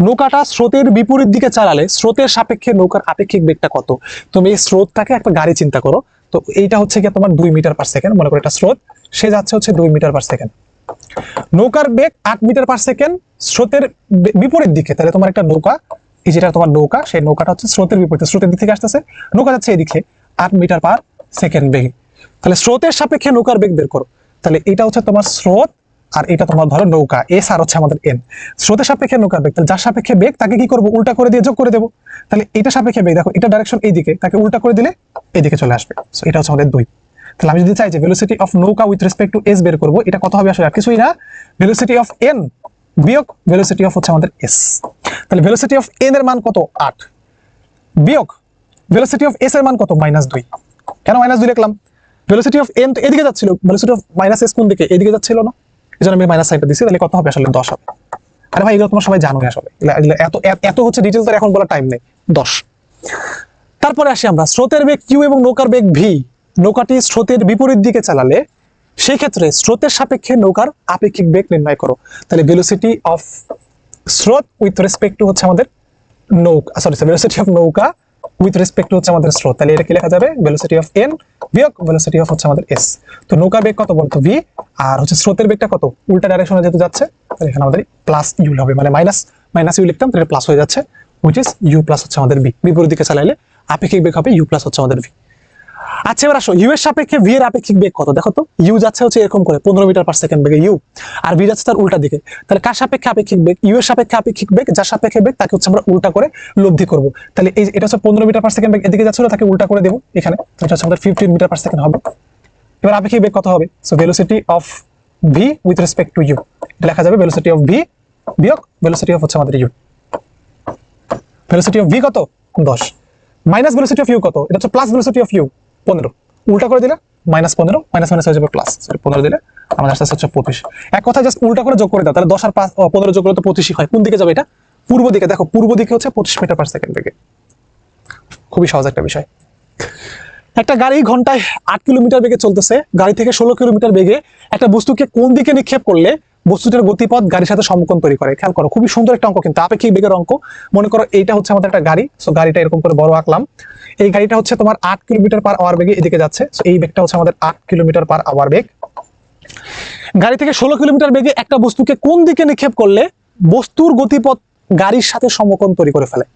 S1: নৌকাটা স্রোতের বিপরীত দিকে চালালে স্রোতের সাপেক্ষে নৌকার আপেক্ষিক বেগটা কত? তুমি এই স্রোতটাকে একটা গাড়ি চিন্তা করো, তো এইটা হচ্ছে কি তোমার 2 মিটার পার সেকেন্ড, মনে করো এটা স্রোত, সে যাচ্ছে হচ্ছে 2 মিটার পার সেকেন্ড। নৌকার বেগ 8 মিটার পার সেকেন্ড স্রোতের বিপরীত দিকে, তাহলে তোমার একটা নৌকা, এই যেটা তোমার নৌকা, সেই নৌকাটা হচ্ছে স্রোতের বিপরীতে, স্রোতের দিক থেকে আসতেছে, নৌকা যাচ্ছে এদিকে 8 মিটার পার সেকেন্ড বেগে। তাহলে স্রোতের সাপেক্ষে নৌকার বেগ বের করো, তাহলে এটা হচ্ছে তোমার স্রোত আর এটা তোমার ধরো নৌকা, এস আর হচ্ছে আমাদের এন। স্রোতের সাপেক্ষে নৌকার বেগ, তাহলে যার সাপেক্ষে বেগ তাকে কি করবো? উল্টা করে দিয়ে যোগ করে দেবো। তাহলে এটা সাপেক্ষে বেগ, দেখো এটা ডাইরেকশন এইদিকে, তাকে উল্টা করে দিলে এইদিকে চলে আসবে। সো এটা হচ্ছে আমাদের 2। তাহলে আমি যদি চাই যে ভেলোসিটি অফ নৌকা উইথ রেসপেক্ট টু এস বের করবো, এটা কত হবে? আসলে আর কিছুই না, ভেলোসিটি অফ এন বিয়োগ ভেলোসিটি অফ হচ্ছে আমাদের এস। তাহলে ভেলোসিটি অফ এন এর মান কত? 8 বিয়োগ ভেলোসিটি অফ এস এর মান কত? -2। কেন -2 লিখলাম? ভেলোসিটি অফ এন তো এদিকে যাচ্ছিল, ভেলোসিটি অফ মাইনাস এস কোন দিকে? এদিকে যাচ্ছিল না, এজন্য আমি মাইনাস সাইনটা দিছি। তাহলে কত হবে? আসলে 10 হবে। আরে ভাই এগুলো তোমরা সবাই জানোই, আসলে এত এত হচ্ছে ডিটেইলস আর এখন বলা টাইম নেই। 10। তারপরে আসি আমরা স্রোতের বেগ কিউ এবং নৌকার বেগ ভি, নৌকাটি স্রোতের বিপরীত দিকে চালালে সেই ক্ষেত্রে স্রোতের সাপেক্ষে নৌকার আপেক্ষিক বেগ নির্ণয় করো। তাহলে ভেলোসিটি অফ স্রোত উইথ রেসপেক্ট টু হচ্ছে আমাদের নৌকা, সরি ভেলোসিটি অফ নৌকা উইথ রেসপেক্ট টু হচ্ছে আমাদের স্রোত, তাহলে এটা কি লেখা যাবে? ভেলোসিটি অফ এন বিয়োগ ভেলোসিটি অফ হচ্ছে আমাদের এস। তো নৌকার বেগ কত বলতো? ভি, আর হচ্ছে স্রোতের বেগটা কত? উল্টা ডাইরেকশনে যেহেতু যাচ্ছে, তাহলে এখানে আমাদের প্লাস ইউ হবে, মানে মাইনাস ইউ লিখতাম, তাহলে প্লাস হয়ে যাচ্ছে, হুইচ ইজ ইউ প্লাস হচ্ছে আমাদের ভি। বিপরীত দিকে চালাইলে আপেক্ষিক বেগ হবে ইউ প্লাস হচ্ছে আমাদের ভি। আচ্ছা এবার আসো ইউ এর সাপেক্ষে ভি এর আপেক্ষিক বেগ কত দেখো তো। ইউ যাচ্ছে হচ্ছে এরকম করে 15 মিটার পার সেকেন্ড বেগে ইউ, আর ভি যাচ্ছে তার উল্টা দিকে। তাহলে কার সাপেক্ষে আপেক্ষিক বেগ? ইউ এর সাপেক্ষে আপেক্ষিক বেগ, যার সাপেক্ষে বেগ তাকে হচ্ছে আমরা উল্টা করে লব্ধি করব। তাহলে এই এটা হচ্ছে 15 মিটার পার সেকেন্ড বেগ এদিকে যাচ্ছিল, তাকে উল্টা করে দেবো এখানে, এটা হচ্ছে আমাদের 15 মিটার পার সেকেন্ড হবে। এবার আপেক্ষিক বেগ কত হবে? So velocity of v with respect to u, এটা লেখা যাবে ভেলোসিটি অফ ভি বিয়োগ ভেলোসিটি অফ হচ্ছে আমাদের ইউ। ভেলোসিটি অফ ভি কত? 10 মাইনাস ভেলোসিটি অফ ইউ কত? এটা হচ্ছে প্লাস ভেলোসিটি অফ ইউ 15, উল্টা করে দিলে মাইনাস 15, মাইনাস মাইনাস হয়ে যাবে প্লাস, সরি 15 দিলে আমাদের আসতে হচ্ছে 25। এক কথা জাস্ট উল্টা করে যোগ করে দাও, তাহলে 10 আর 15 যোগ করলে তো 25 হয়। কোন দিকে যাবে এটা? পূর্ব দিকে। দেখো পূর্ব দিকে হচ্ছে 25 মিটার পার সেকেন্ড বেগে। খুবই সহজ একটা বিষয়। একটা গাড়ি ঘন্টায় 8 কিলোমিটার বেগে চলতেছে, গাড়ি থেকে 16 কিলোমিটার বেগে একটা বস্তুকে কোন দিকে নিক্ষেপ করলে বস্তুটার গতিপথ গাড়ির সাথে সমকোণ তৈরি করে। খেয়াল করো, খুবই সুন্দর একটা অঙ্ক কিন্তু, আপেক্ষিক বেগের অঙ্ক। মনে করো এইটা হচ্ছে আমাদের একটা গাড়ি, সো গাড়িটা এরকম করে বড় আঁকলাম। এই গাড়িটা হচ্ছে তোমার 8 কিলোমিটার পার আওয়ার বেগে এদিকে যাচ্ছে, সো এই বেগটা হচ্ছে আমাদের 8 কিলোমিটার পার আওয়ার বেগ। গাড়ি থেকে 16 কিলোমিটার বেগে একটা বস্তুকে কোন দিকে নিক্ষেপ করলে বস্তুর গতিপথ গাড়ির সাথে সমকোণ তৈরি করে ফেলে।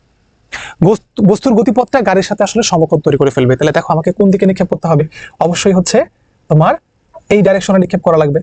S1: বস্তুর গতিপথটা গাড়ির সাথে আসলে সমকোণ তৈরি করে ফেলবে। তাহলে দেখো আমাকে কোন দিকে নিক্ষেপ করতে হবে? অবশ্যই হচ্ছে তোমার এই ডাইরেকশনে নিক্ষেপ করা লাগবে,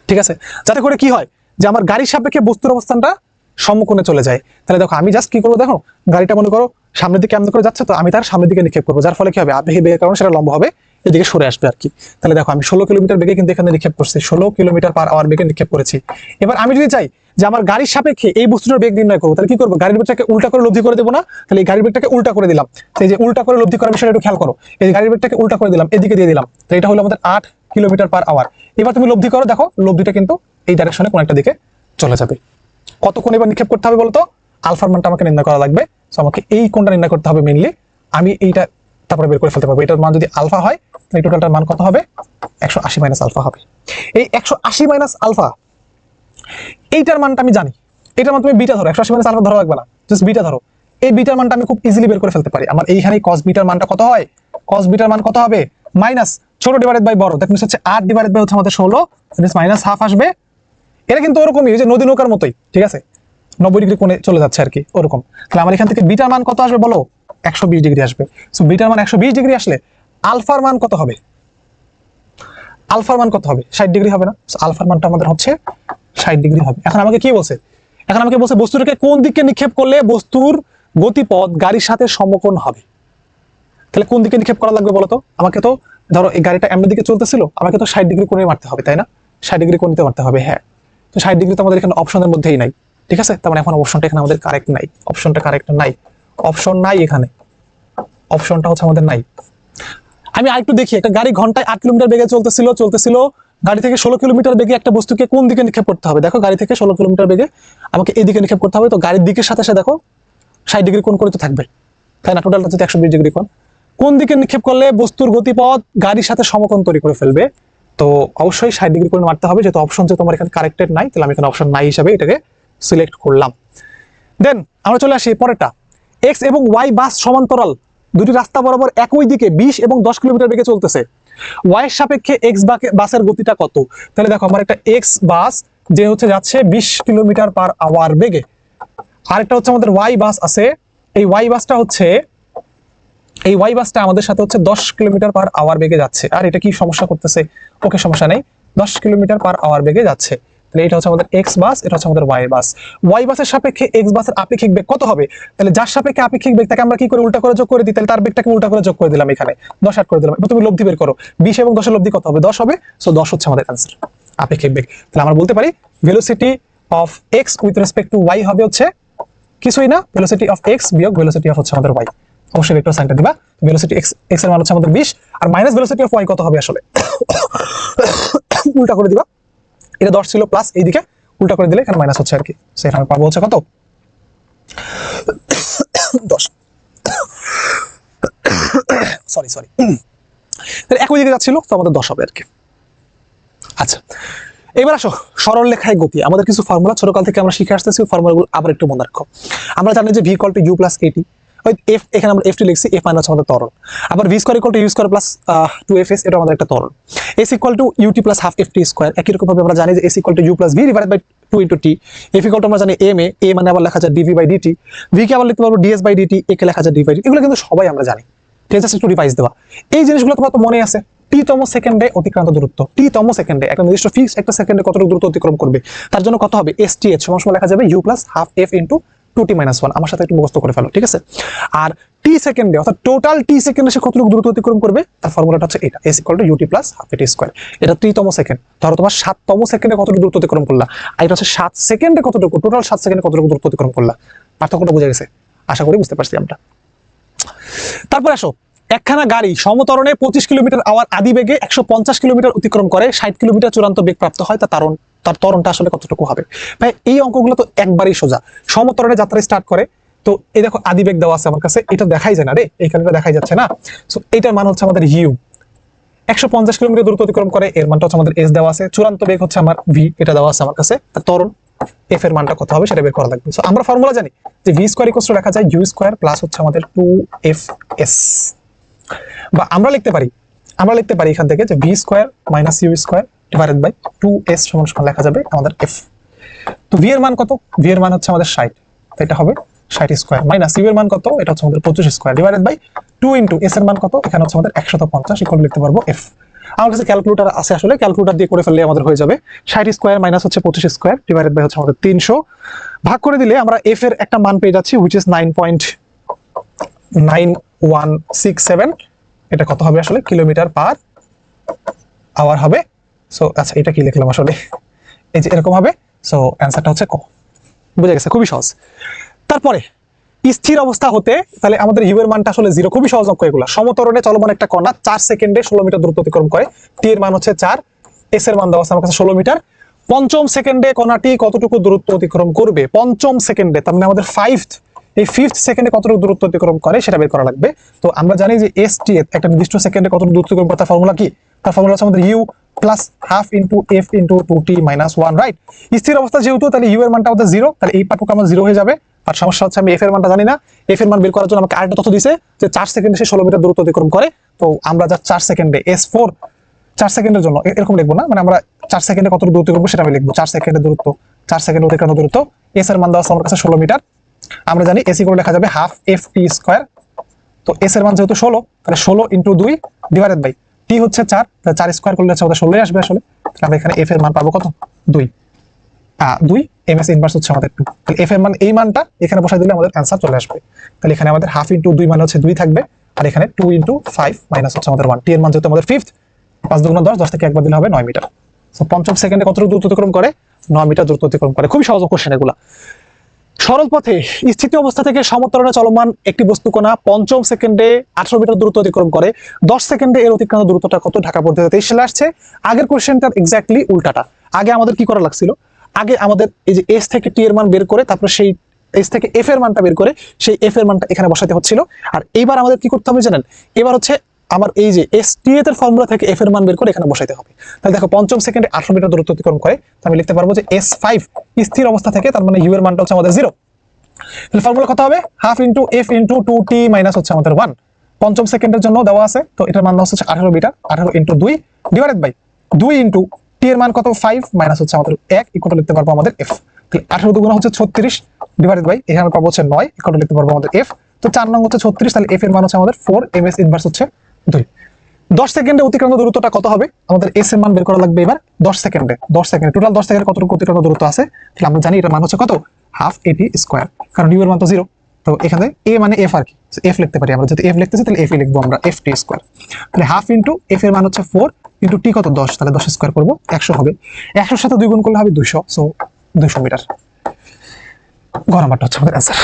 S1: ঠিক আছে, যাতে করে কি হয় যে আমার গাড়ির সাপেক্ষে বস্তুর অবস্থানটা সমকোণে চলে যায়। তাহলে দেখো আমি জাস্ট কি করবো, দেখো গাড়িটা মনে করো সামনের দিকে এমন করে যাচ্ছে, তো আমি তার সামনের দিকে নিক্ষেপ করবো, যার ফলে কি হবে আপেক্ষিক বেগের কারণে সেটা লম্ব হবে, এদিকে সরে আসবে আর কি। তাহলে দেখো আমি 16 কিলোমিটার বেগে কিন্তু এখানে নিক্ষেপ করছি, 16 কিলোমিটার পার আওয়ার বেগে নিক্ষেপ করেছি। এবার আমি যদি চাই যে আমার গাড়ির সাপেক্ষে এই বস্তুটার বেগ নির্ণয় করবো, তাহলে কি করবো? গাড়ির বেগটাকে উল্টা করে লব্ধি করে দেবো না? তাহলে এই গাড়ির বেগটাকে উল্টা করে দিলাম। এই যে উল্টা করে লব্ধি করার বিষয়টা একটু খেয়াল করো, এই গাড়ির বেগটাকে উল্টা করে দিলাম, এদিকে দিয়ে দিলাম, তো এটা হলো আমাদের 8 কিলোমিটার পার আওয়ার। এবার তুমি লব্ধি করো, দেখো লব্ধিটা কিন্তু এই ডাইরেকশনে কোন একটা দিকে চলে যাবে। কত কোণ এবার নিক্ষেপ করতে হবে বলতো? আলফার মানটা আমাকে নির্ণয় করা লাগবে, সো আমাকে এই কোণটা নির্ণয় করতে হবে মেইনলি। আমি এইটা তারপরে বের করে ফেলতে পারবো। এটার মান যদি আলফা হয় তাহলে টোটালটার মান কত হবে? 180 মাইনাস আলফা হবে। এই 180 মাইনাস আলফা, এইটার মানটা আমি জানি। এটার মান তুমি বিটা ধরো, 180 মাইনাস আলফা ধরা লাগবে না, জাস্ট বিটা ধরো। এই বিটার মানটা আমি খুব ইজিলি বের করে ফেলতে পারি। আমার এইখানে কস বিটার মানটা কত হয়? কস বিটার মান কত হবে? মাইনাস ছোট ডিভাইডেড বাই বড়, দ্যাট মিন্স হচ্ছে 8 ডিভাইডেড বাই হচ্ছে আমাদের 16, দ্যাট মাইনাস হাফ আসবে। এটা কিন্তু ওরকমই, যে নদী নৌকার মতোই, ঠিক আছে, 90 ডিগ্রি কোণে চলে যাচ্ছে আর কি, ওরকম। তাহলে আমার এখান থেকে বিটার মান কত আসবে বলো? 120 ডিগ্রি আসবে। সো বিটার মান 120 ডিগ্রি আসলে আলফার মান কত হবে? আলফার মান কত হবে? 60 ডিগ্রি হবে না? সো আলফার মানটা আমাদের হচ্ছে 60 ডিগ্রি হবে। এখন আমাকে কি বলছে? এখন আমাকে বলছে বস্তুটাকে কোন দিকে নিক্ষেপ করলে বস্তুর গতিপথ গাড়ির সাথে সমকোণ হবে। তাহলে কোন দিকে নিক্ষেপ করা লাগবে বলো তো? আমাকে তো ধরো এই গাড়িটা এমনি দিকে চলতেছিল, আমাকে তো 60 ডিগ্রি কোণে মারতে হবে, তাই না? 60 ডিগ্রি কোণে মারতে হবে, হ্যাঁ। তো 60 ডিগ্রি তো আমাদের এখানে অপশনের মধ্যেই নাই, ঠিক আছে, তার মানে এখন অপশনটা এখানে আমাদের কারেক্ট নাই, অপশনটা কারেক্ট নাই, অপশন নাই এখানে, অপশনটা হচ্ছে আমাদের নাই। আমি আরেকটু দেখি, একটা গাড়ি ঘন্টায় 8 কিলোমিটার বেগে চলতেছিল, গাড়ি থেকে 16 কিলোমিটার বেগে একটা বস্তুকে কোন দিকে নিক্ষেপ করতে হবে? দেখো গাড়ি থেকে 16 কিলোমিটার বেগে আমাকে এদিকে নিক্ষেপ করতে হবে, তো গাড়ির দিকের সাথে সাথে দেখো 60 ডিগ্রি কোণ করে তো থাকবে, তাই না? টোটালটা হচ্ছে 120 ডিগ্রি কোণ। কোন দিকে নিক্ষেপ করলে বস্তুর গতিপথ গাড়ির সাথে সমকোণ তৈরি করে ফেলবে? তো অবশ্যই 60 ডিগ্রি কোণ মারতে হবে, যেহেতু অপশন যে তোমার এখানে কারেক্টেড নাই, তাহলে আমি এখানে অপশন নাই হিসাবে এটাকে সিলেক্ট করলাম। দেন আমরা চলে আসি পরেরটা। এক্স এবং ওয়াই বাস সমান্তরাল দুটি রাস্তা বরাবর একই দিকে 20 এবং 10 কিলোমিটার বেগে চলতেছে। ওয়াই এর সাপেক্ষে এক্স বাসের গতিটা কত? তাহলে দেখো আমার একটা এক্স বাস যে হচ্ছে যাচ্ছে 20 কিলোমিটার পার আওয়ার বেগে, আরেকটা হচ্ছে আমাদের ওয়াই বাস আছে, এই ওয়াই বাসটা আমাদের সাথে হচ্ছে 10 কিলোমিটার পার আওয়ার বেগে যাচ্ছে। আর এটা কি সমস্যা করতেছে? ওকে, সমস্যা নেই, 10 কিলোমিটার পার আওয়ার বেগে যাচ্ছে। তাহলে এটা হচ্ছে আমাদের এক্স বাস, এটা হচ্ছে আমাদের ওয়াই বাস। ওয়াই বাসের সাপেক্ষে এক্স বাসের আপেক্ষিক বেগ কত হবে? তাহলে যার সাপেক্ষে আপেক্ষিক বেগ তাকে আমরা কি করে উল্টা করে যোগ করে দিই, তাহলে তার বেগটাকে উল্টা করে যোগ করে দিলাম, এখানে 10 8 করে দিলাম। এবার তুমি লব্ধি বের করো, 20 এবং 10 এর লব্ধি কত হবে? 10 হবে। সো 10 হচ্ছে আমাদের आंसर আপেক্ষিক বেগ। তাহলে আমরা বলতে পারি velocity of x with respect to y হবে হচ্ছে কিছুই না, ভেলোসিটি অফ এক্স বিয়োগ ভেলোসিটি অফ হচ্ছে আমাদের ওয়াই। অবশ্যই ভেক্টর সাইনটা দিবা। ভেলোসিটি এক্স এর মান হচ্ছে আমাদের 20 আর মাইনাস ভেলোসিটি অফ ওয়াই কত হবে আসলে? উল্টা করে দিবা, এটা 10 ছিল প্লাস এইদিকে উল্টা করে দিলে এখানে মাইনাস হচ্ছে আর কি, সেখানে পাবো হচ্ছে কত? 10। সরি তাহলে একই দিকে যাচ্ছিল, তো আমাদের 10 হবে আর কি। আচ্ছা এবার আসো সরল রেখায় গতি। আমাদের কিছু ফর্মুলা ছোটকাল থেকে আমরা শিখে আসতেছি, ফর্মুলাগুলো আবার একটু মনে রাখো। আমরা জানি যে v equal to u plus k t, ওই এফ, এখানে আমরা এফ টি লিখছি, এফ মানে হচ্ছে আমাদের ত্বরণ। আবার v square equal to u square plus 2fs, এটা আমাদের একটা ত্বরণ। S equal to u t plus half f t square. একই রকম ভাবে আমরা জানি যে s equal to u plus v divided by two into t. F equal to আমরা জানি এম এ মানে আবার লেখা যায় ডিভি বাই ডিটি, ভি কে আবার লিখতে পারবো ডিএস বাই ডিটি, এ কে লেখা যায় ডিভি বাই ডিটি। এগুলো কিন্তু সবাই আমরা জানি, ঠিক আছে, একটু রিভাইজ দেওয়া। এই জিনিসগুলো তোমার তো মনে আছে, টি তম সেকেন্ডে অতিক্রান্ত দূরত্ব, টি তম সেকেন্ডে একটা নির্দিষ্ট ফিক্স একটা সেকেন্ডে কতটুকু দূরত্ব অতিক্রম করবে, তার জন্য কত হবে এস টি এইচ সমান সমান লেখা যাবে u plus half f into 2t - 1। আমার সাথে একটু মুখস্থ করে ফেলো, ঠিক আছে। আর টি সেকেন্ডে অর্থাৎ টোটাল টি সেকেন্ডে সে কতটুকু দূরত্ব অতিক্রম করবে তার ফর্মুলাটা হচ্ছে এটা, s equal to u t plus half a t square. এটা 3তম সেকেন্ড, ধরো তোমার 7তম সেকেন্ডে কতটুকু দূরত্ব অতিক্রম করলা, আর এটা হচ্ছে 7 সেকেন্ডে কতটুকু, টোটাল 7 সেকেন্ডে কতটুকু দূরত্ব অতিক্রম করলা। পার্থক্যটা বোঝা গেছে, আশা করি বুঝতে পারছি আমরা। তারপর আসো, একখানা গাড়ি সমতরণে 25 কিলোমিটার আওয়ার আদি বেগে 150 কিলোমিটার অতিক্রম করে 60 কিলোমিটার চূড়ান্ত বেগ প্রাপ্ত হয়, তার ত্বরণটা আসলে কতটুকু হবে। ভাই এই অঙ্কগুলো তো একবারই সোজা। সমতরণে যাত্রা স্টার্ট করে, তো এই দেখো আদি বেগ দেওয়া আছে আমার কাছে, এটা দেখাই যায় না রে, এইখানে দেখাই যাচ্ছে না। সো এটার মান হচ্ছে আমাদের ইউ। 150 কিলোমিটার দূরত্ব অতিক্রম করে, এর মানটা হচ্ছে আমাদের এস দেওয়া আছে। চূড়ান্ত বেগ হচ্ছে আমার ভি, এটা দেওয়া আছে আমার কাছে। তার ত্বরণ এফ এর মানটা কত হবে সেটা বের করা লাগবে। সো আমরা ফর্মুলা জানি যে ভি স্কয়ার ইকুয়ালস টু লেখা যায় ইউ স্কয়ার প্লাস হচ্ছে আমাদের 2fs, বা আমরা লিখতে পারি এখান থেকে যে v square minus u square divided by 2s সমান সমান লেখা যাবে আমাদের এফ। তো ভি এর মান কত, ভি এর মান হচ্ছে আমাদের 60, তো এটা হবে 60 স্কয়ার মাইনাস ইউ এর মান কত, এটা হচ্ছে আমাদের 25 square divided by 2 into s এর মান কত, এখানে হচ্ছে আমাদের 150 ইকুয়াল লিখতে পারবো এফ। আমার কাছে ক্যালকুলেটর আছে, আসলে ক্যালকুলেটর দিয়ে করে ফেললে আমাদের হয়ে যাবে 60 স্কয়ার মাইনাস হচ্ছে 25 স্কয়ার ডিভাইডেড বাই হচ্ছে আমাদের 300, ভাগ করে দিলে আমরা এফ এর একটা মান পেয়ে যাচ্ছি হুইচ ইজ 9.9167। এটা কত হবে আসলে, কিলোমিটার পার আওয়ার হবে। সো আচ্ছা এটা কি লিখলাম আসলে, এই যে এরকম হবে। সো অ্যান্সারটা হচ্ছে ক, বুঝে গেছে, খুবই সহজ। তারপরে স্থির অবস্থা হতে, তাহলে আমাদের ইউ এর মানটা আসলে 0, খুবই সহজ অঙ্ক এগুলো। সমতরণে চলমান একটা কণা 4 সেকেন্ডে 16 মিটার দূরত্ব অতিক্রম করে, টি এর মান হচ্ছে 4, এস এর মান দেওয়া আছে আমার কাছে 16 মিটার। পঞ্চম সেকেন্ডে কণাটি কতটুকু দূরত্ব অতিক্রম করবে, পঞ্চম সেকেন্ডে, তার মানে আমাদের ফিফথ সেকেন্ডে কতটুকু দূরত্ব অতিক্রম করে সেটা বের করা লাগবে। তো আমরা জানি যে এস টি একটা নির্দিষ্ট সেকেন্ডে কতটুকু দূরত্ব অতিক্রম করে, তার ফর্মুলা কি, তার ফর্মুলা হচ্ছে আমাদের u plus half into f into 2t - 1, right. স্থির অবস্থা যেহেতু, তাহলে ইউ এর মানটা আমাদের 0, তাহলে এই পার্টটুকু আমার 0 হয়ে যাবে। আর সমস্যা হচ্ছে আমি এফ এর মানটা জানি না। এফ এর মান বের করার জন্য আমাকে আরেকটা তথ্য দিছে যে 4 সেকেন্ডে সে 16 মিটার দূরত্ব অতিক্রম করে। তো আমরা যা 4 সেকেন্ডে S4, 4 সেকেন্ডের জন্য এরকম লিখবো না, মানে আমরা 4 সেকেন্ডে কতটুকু দূরত্ব করবো সেটা আমি লিখবো। 4 সেকেন্ডের দূরত্ব, 4 সেকেন্ডে অতিক্রান্ত দূরত্ব, এস এর মান দেওয়া আছে আমার কাছে 16 মিটার। আমরা জানি এসি করে লেখা যাবে হাফ এফ টি স্কয়ার। তো এস এর মান যেহেতু 16, তাহলে 16 ইন্টু 2 ডিভাইডেড বাই টি হচ্ছে 4, তাহলে 4 স্কয়ার করলে হচ্ছে আমাদের 16 আসবে আসলে। তাহলে আমরা এখানে এফ এর মান পাবো কত, 2 এমএস ইনভার্স হচ্ছে আমাদের 2। তাহলে এফ এর মান, এই মানটা এখানে বসাই দিলে আমাদের অ্যান্সার চলে আসবে। তাহলে এখানে আমাদের হাফ ইন্টু 2 মানে হচ্ছে 2 থাকবে, আর এখানে 2 ইন্টু 5 মাইনাস হচ্ছে আমাদের 1। টি এর মান যেহেতু আমাদের ফিফথ, 5 দুগুণ 10, 10 থেকে একবার দিলে হবে 9 মিটার। সো পঞ্চম সেকেন্ডে কতটুকু দূরত্ব অতিক্রম করে, 9 মিটার দূরত্ব অতিক্রম করে। খুবই সহজ কোশ্চেন এগুলা। সরল পথে স্থিত অবস্থা থেকে সমতরণে চলমান একটি বস্তু কণা পঞ্চম সেকেন্ডে 18 মিটার দূরত্ব অতিক্রম করে, 10 সেকেন্ডে এর অতিক্রান্ত দূরত্বটা কত, ঢাকা পদ্ধতিতে 23 সালে আসছে। আগের কোশ্চেনটার এক্স্যাক্টলি উল্টাটা। আগে আমাদের কি করা লাগছিল, আগে আমাদের এই যে এস থেকে টি এর মান বের করে, তারপর সেই এস থেকে এফ এর মানটা বের করে সেই এফ এর মানটা এখানে বসাতে হচ্ছিল। আর এইবার আমাদের কি করতে হবে জানেন, এবার হচ্ছে আমার এই যে এস টি এর ফর্মুলা থেকে এফ এর মান বের করে এখানে বসাইতে হবে। তাহলে দেখো পঞ্চম সেকেন্ডে 18 মিটার দূরত্ব অতিক্রম করে, আমি লিখতে পারবো যে S5 স্থির অবস্থা থেকে, তার মানে ইউ এর মানটা হচ্ছে আমাদের 0। তাহলে ফর্মুলা কত হবে, half into f into 2t minus হচ্ছে আমাদের 1। পঞ্চম সেকেন্ডের জন্য দেওয়া আছে, তো এটার মান দেওয়া হচ্ছে 18 metre, 18 into 2 divided by 2 into T এর মান কত 5 মাইনাস হচ্ছে আমাদের 1 ইকুয়াল লিখতে পারবো আমাদের এফ। তাহলে 18 দুগুণ হচ্ছে 36 ডিভাইডেড বাই এখানে পাবো হচ্ছে 9 ইকুয়াল লিখতে পারবো আমাদের এফ। তো 4 নং হচ্ছে 36, তাহলে এফ এর মান হচ্ছে আমাদের 4, এমএস ইনভার্স হচ্ছে 2। 10 সেকেন্ডে অতিক্রান্ত দূরত্বটা কত হবে, আমাদের এস এর মান বের করা লাগবে এবার। 10 সেকেন্ডে টোটাল 10 সেকেন্ডে কতটুকু অতিক্রান্ত দূরত্ব আছে, তাহলে আমরা জানি এটার মান হচ্ছে কত, হাফ এটি স্কয়ার, কারণ ইউ এর মান তো 0। তো এখানে এ মানে এফ আর কি, এফ লিখতে পারি আমরা, যদি এফ লিখতেছি তাহলে এফ লিখবো আমরা, এফ টি স্কয়ার। তাহলে হাফ ইন্টু এফ এর মান হচ্ছে 4 ইন্টু টি কত 10, তাহলে 10 স্কয়ার করবো 100 হবে। 100 সাথে 2 গুণ করলে হবে 200, সো 200 মিটার। ঘ নাম্বারটা হচ্ছে আমাদের অ্যান্সার।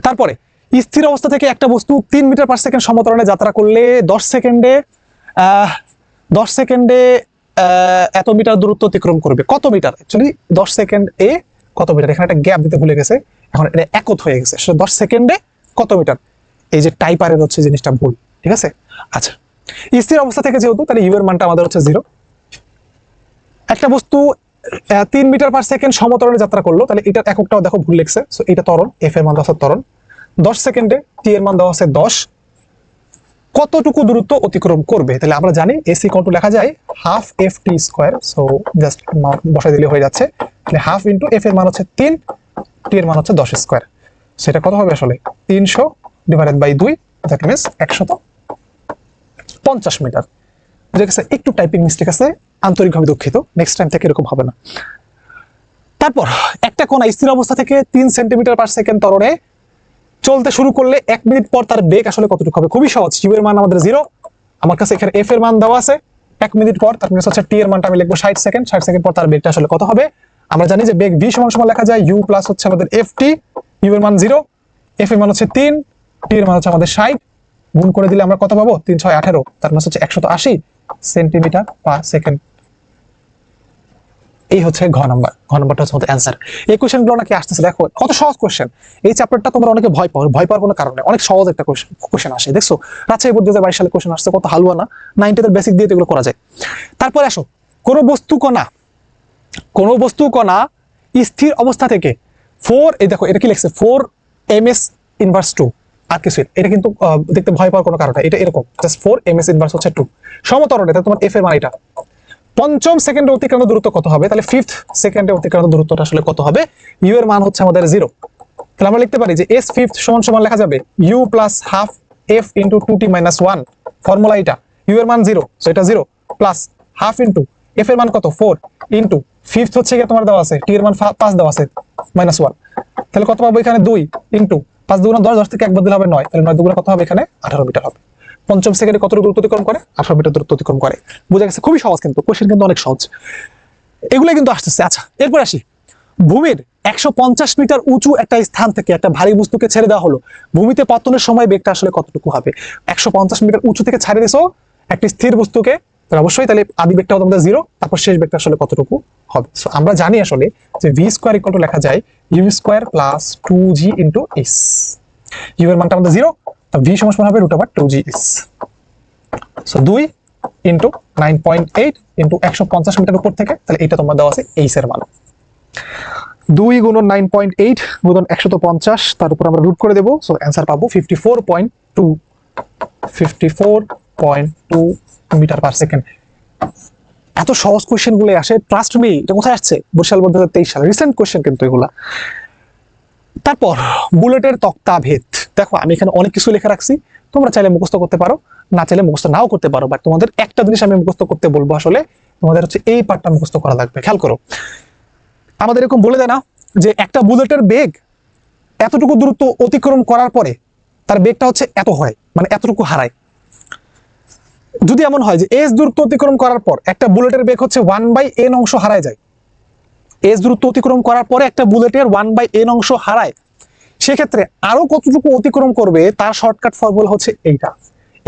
S1: তারপরে স্থির অবস্থা থেকে একটা বস্তু 3 মিটার পার সেকেন্ড সমতরণে যাত্রা করলে 10 সেকেন্ডে এত মিটার দূরত্ব অতিক্রম করবে। কত মিটার, অ্যাকচুয়ালি 10 সেকেন্ড এ কত মিটার, এখানে একটা গ্যাপ দিতে ভুলে গেছে, এখন এটা একত হয়ে গেছে। 10 সেকেন্ডে কত মিটার, এই যে টাইপারের হচ্ছে জিনিসটা ভুল, ঠিক আছে। আচ্ছা, স্থির অবস্থা থেকে যেহেতু, তাহলে ইউ এর মানটা আমাদের হচ্ছে 0। একটা বস্তু 3 মিটার পার সেকেন্ড সমতরণে যাত্রা করলো, তাহলে এটার এককটাও দেখো ভুল লিখছে। সো এটা ত্বরণ, এফ এর মান দেওয়া আছে ত্বরণ। 10 সেকেন্ডে টি এর মান দেওয়া আছে 10, কতটুকু দূরত্ব অতিক্রম করবে, তাহলে আমরা জানি এসি ইকুয়াল টু লেখা যায় half f t square. So just বসাই দিলে হয়ে যাচ্ছে তাহলে হাফ ইন্টু এফ এর মান হচ্ছে 3, টি এর মান হচ্ছে 10 স্কোয়ার। সেটা কত হবে আসলে 300 divided by 2, that means 150 metre. বুঝে গেছে? একটু টাইপিং মিস্টেক আছে, আন্তরিকভাবে দুঃখিত, নেক্সট টাইম থেকে এরকম হবে না। তারপর একটা কণা স্থির অবস্থা থেকে 3 সেন্টিমিটার পার সেকেন্ড ত্বরণে চলতে শুরু করলে 1 মিনিট পর তার বেগ আসলে কতটুকু হবে? খুবই সহজ, ইউ এর মান আমাদের 0, আমার কাছে এখানে এফ এর মান দেওয়া আছে 1 মিনিট পর, তার মানে হচ্ছে টি এর মানটা আমি লিখবো 60 সেকেন্ড, 60 সেকেন্ড পর তার বেগটা আসলে কত হবে? আমরা জানি যে বেগ ভি সমান সমান লেখা যায় ইউ প্লাস হচ্ছে আমাদের এফ টি, ইউ এর মান 0, এফ এর মান হচ্ছে 3, টি এর মান হচ্ছে আমাদের 60, গুণ করে দিলে আমরা কত পাবো? 3 6 18, তার মানে হচ্ছে 180 সেন্টিমিটার পার সেকেন্ড। এই হচ্ছে ঘ নাম্বার, ঘ নাম্বারটা হচ্ছে আমাদের অ্যান্সার। এই কোশ্চেনগুলো নাকি আসতেছে, দেখো কত সহজ কোশ্চেন। এই চ্যাপ্টারটা তোমরা অনেকে ভয় পাও, ভয় পাওয়ার কোনো কারণে, অনেক সহজ একটা কোশ্চেন আসে। দেখছো রাজশাহী বোর্ড 2022 সালে কোশ্চেন আসছে, কত হালুয়া না, 90 বেসিক দিয়ে এগুলো করা যায়। তারপরে আসো, কোনো বস্তু কণা স্থির অবস্থা থেকে 4, এই দেখো এটা কি লিখছে 4 ms ইনভার্স 2, আর কিছু এটা কিন্তু দেখতে ভয় পাওয়ার কোনো কারণ নাই, এটা এরকম জাস্ট 4 ms ইনভার্স হচ্ছে 2 সমতরণে, তাহলে তোমার এফ এর মান এটা। পঞ্চম সেকেন্ডে অতিক্রান্ত দূরত্ব কত হবে? তাহলে 5th সেকেন্ডে অতিক্রান্ত দূরত্বটা আসলে কত হবে? ইউ এর মান হচ্ছে আমাদের 0, তাহলে আমরা লিখতে পারি যে s 5th সমান সমান লেখা যাবে u plus half f into 2t minus 1, formula এটা, ইউ এর মান 0, সো এটা 0 প্লাস হাফ ইন্টু f এর মান কত 4 ইন্টু 5th হচ্ছে কি তোমার দেওয়া আছে t এর মান 5 দেওয়া আছে মাইনাস 1, তাহলে কত পাবো এখানে 2 ইন্টু 5 দুগুণা 10, 10 থেকে 1 বাদ দিলে হবে 9, তাহলে 9 দুগুণা কত হবে এখানে 18 মিটার হবে। পঞ্চম সেকেন্ডে কত দূরত্ব অতিক্রম করে? 18 মিটার দূরত্ব অতিক্রম করে। বুঝা গেছে? খুবই সহজ, কিন্তু কোশ্চেন কিন্তু অনেক সহজ, এগুলো কিন্তু আসতেছে। আচ্ছা এরপর আসি, ভূমির 150 মিটার উঁচু একটা স্থান থেকে একটা ভারী বস্তুকে ছেড়ে দেওয়া হলো, ভূমিতে পতনের সময় বেগটা আসলে কতটুকু হবে? 150 মিটার উঁচু থেকে ছাড়ে দিছো একটা স্থির বস্তুকে, তাহলে অবশ্যই তাহলে আদি বেগটা হবে আমাদের 0, তারপর শেষ বেগটা আসলে কতটুকু হবে? সো আমরা জানি আসলে যে v স্কয়ার ইকুয়াল টু লেখা যায় u square plus 2g into s, u এর মানটা আমাদের 0, তো v সমান হবে √2gs, so 2 into 9.8 into 150 metre উপর থেকে, তাহলে এটা তোমার দেওয়া আছে এইচ এর মান। 2 গুণন 9.8 গুণন 150, তার উপর আমরা রুট করে দেবো, সো অ্যান্সার পাবো 54.2 মিটার পার সেকেন্ড। এত সহজ কোশ্চেন গুলো আসে, ট্রাস্ট মি, এটা কোথায় আসছে? বরিশাল বোর্ড 2023 সালে রিসেন্ট কোশ্চেন কিন্তু এগুলা। তারপর বুলেটের তক্তা ভেদ, দেখো আমি এখানে অনেক কিছু লেখা রাখছি, তোমরা চাইলে মুখস্থ করতে পারো, না চাইলে মুখস্থ নাও করতে পারো, বাট তোমাদের একটা জিনিস আমি মুখস্থ করতে বলবো, আসলে তোমাদের হচ্ছে এই পার্টটা মুখস্থ করা লাগবে। খেয়াল করো, আমাদের এরকম বলে দেয় না যে একটা বুলেটের বেগ এতটুকু দূরত্ব অতিক্রম করার পরে তার বেগটা হচ্ছে এত হয়, মানে এতটুকু হারায়। যদি এমন হয় যে এস দূরত্ব অতিক্রম করার পর একটা বুলেটের বেগ হচ্ছে 1/n অংশ হারায় যায়, এস দূরত্ব অতিক্রম করার পরে একটা বুলেটের 1/n অংশ হারায়, সেক্ষেত্রে আরো কতটুকু অতিক্রম করবে তার শর্টকাট ফর্মুলা হচ্ছে এইটা,